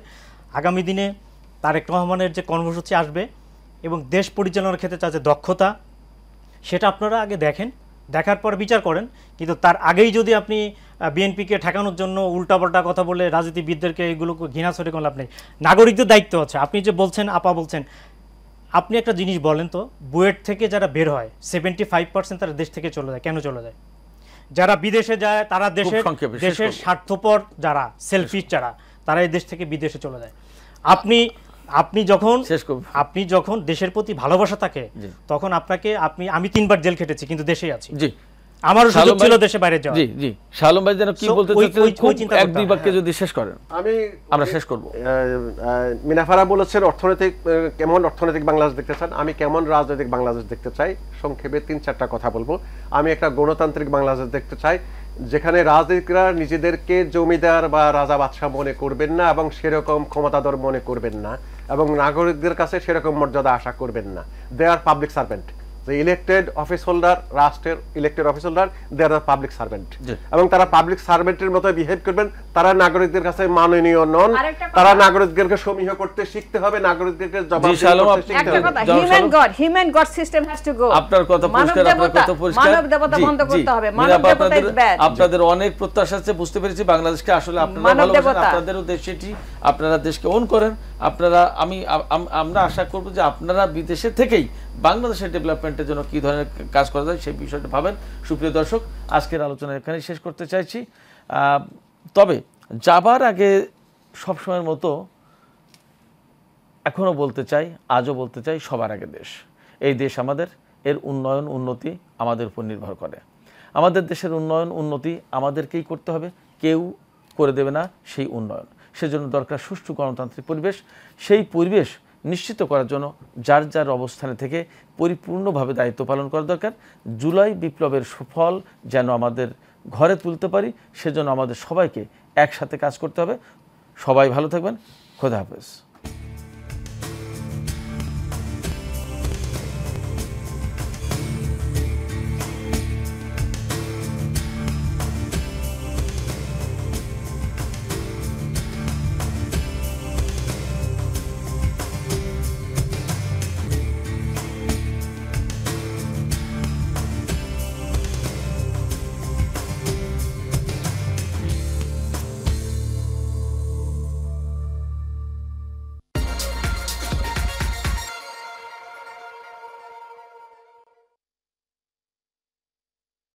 আগামী দিনে তারেক রহমানের যে কর্মসূচি আসবে এবং দেশ পরিচালনার ক্ষেত্রে তার যে দক্ষতা, সেটা আপনারা আগে দেখেন, দেখার পর বিচার করেন। কিন্তু তার আগেই যদি আপনি বিএনপিকে ঠেকানোর জন্য উল্টাপাল্টা কথা বলে রাজনীতিবিদদেরকে এগুলোকে ঘৃণা ছড়ে কোনো লাভ নেই। নাগরিকদের দায়িত্ব আছে। আপনি যে বলছেন, আপা বলছেন, আপনি একটা জিনিস বলেন তো, বুয়েট থেকে যারা বের হয় 75% তারা দেশ থেকে চলে যায়। কেন চলে যায়? যারা বিদেশে যায় তারা দেশের স্বার্থপর, যারা সেলফিশ যারা, তারা এই দেশ থেকে বিদেশে চলে যায়। আপনি যখন দেশের প্রতি ভালোবাসা থাকে, তখন আমি 3 বার জেল খেটেছি কিন্তু দেশেই আছি। আমারও সুযোগ ছিল দেশে বাইরে যাওয়া। জি জি, শালম ভাই যেন কি বলতে চাচ্ছেন, এক দুই বাক্যে যদি শেষ করেন আমরা শেষ করব। মিনাফারা বলেছেন কেমন অর্থনৈতিক বাংলাদেশ দেখতে চান, আমি কেমন রাজনৈতিক বাংলাদেশ দেখতে চাই। সংক্ষেপে 3-4টা কথা বলবো। আমি একটা গণতান্ত্রিক বাংলাদেশ দেখতে চাই, যেখানে রাজনীতিকরা নিজেদেরকে জমিদার বা রাজা বাদশাহ মনে করবেন না এবং সেরকম ক্ষমতাধর মনে করবেন না এবং নাগরিকদের কাছে সেরকম মর্যাদা আশা করবেন না। দে আর পাবলিক সার্ভেন্ট, যে ইলেক্টেড অফিস হোল্ডার, রাষ্ট্রের ইলেক্টেড অফিস হোল্ডার, দে আর পাবলিক সার্ভেন্ট, এবং তারা পাবলিক সার্ভেন্টের মতো বিহেভ করবেন। তারা নাগরিকদের কাছে মাননীয় নন, তারা নাগরিকদেরকে সমীহ করতে শিখতে হবে, নাগরিকদেরকে জবাবদিহি করতে শিখতে একটা হবে। কথা, human god system has to go. আপনার কথা পরিষ্কার, আপনার কথা পরিষ্কার। মানব দেবতা বন্ধ করতে হবে। মানব মিনাপা, দেবতা ইজ ব্যাড। আপনাদের অনেক প্রত্যাশা আছে, বুঝতে পেরেছি। বাংলাদেশকে আসলে আপনারা মানব ভালোবাসেন, দেবতা। আপনাদেরও দেশ এটি, আপনারা দেশকে ওন করেন। আপনারা আমরা আশা করব যে আপনারা বিদেশে থেকেই বাংলাদেশের ডেভেলপমেন্টের জন্য কি ধরনের কাজ করা যায় সেই বিষয়টা ভাবেন। সুপ্রিয় দর্শক, আজকের আলোচনা এখানেই শেষ করতে চাইছি। তবে যাবার আগে সবসময়ের মতো এখনও বলতে চাই, আজও বলতে চাই, সবার আগে দেশ। এই দেশ আমাদের, এর উন্নয়ন উন্নতি আমাদের উপর নির্ভর করে। আমাদের দেশের উন্নয়ন উন্নতি আমাদেরকেই করতে হবে, কেউ করে দেবে না সেই উন্নয়ন। সেজন্য দরকার সুষ্ঠু গণতান্ত্রিক পরিবেশ। সেই পরিবেশ নিশ্চিত করার জন্য যার যার অবস্থানে থেকে পরিপূর্ণভাবে দায়িত্ব পালন করা দরকার। জুলাই বিপ্লবের সুফল যেন আমাদের ঘরে তুলতে পারি, সেজন্য আমাদের সবাইকে একসাথে কাজ করতে হবে। সবাই ভালো থাকবেন। খোদা হাফেজ।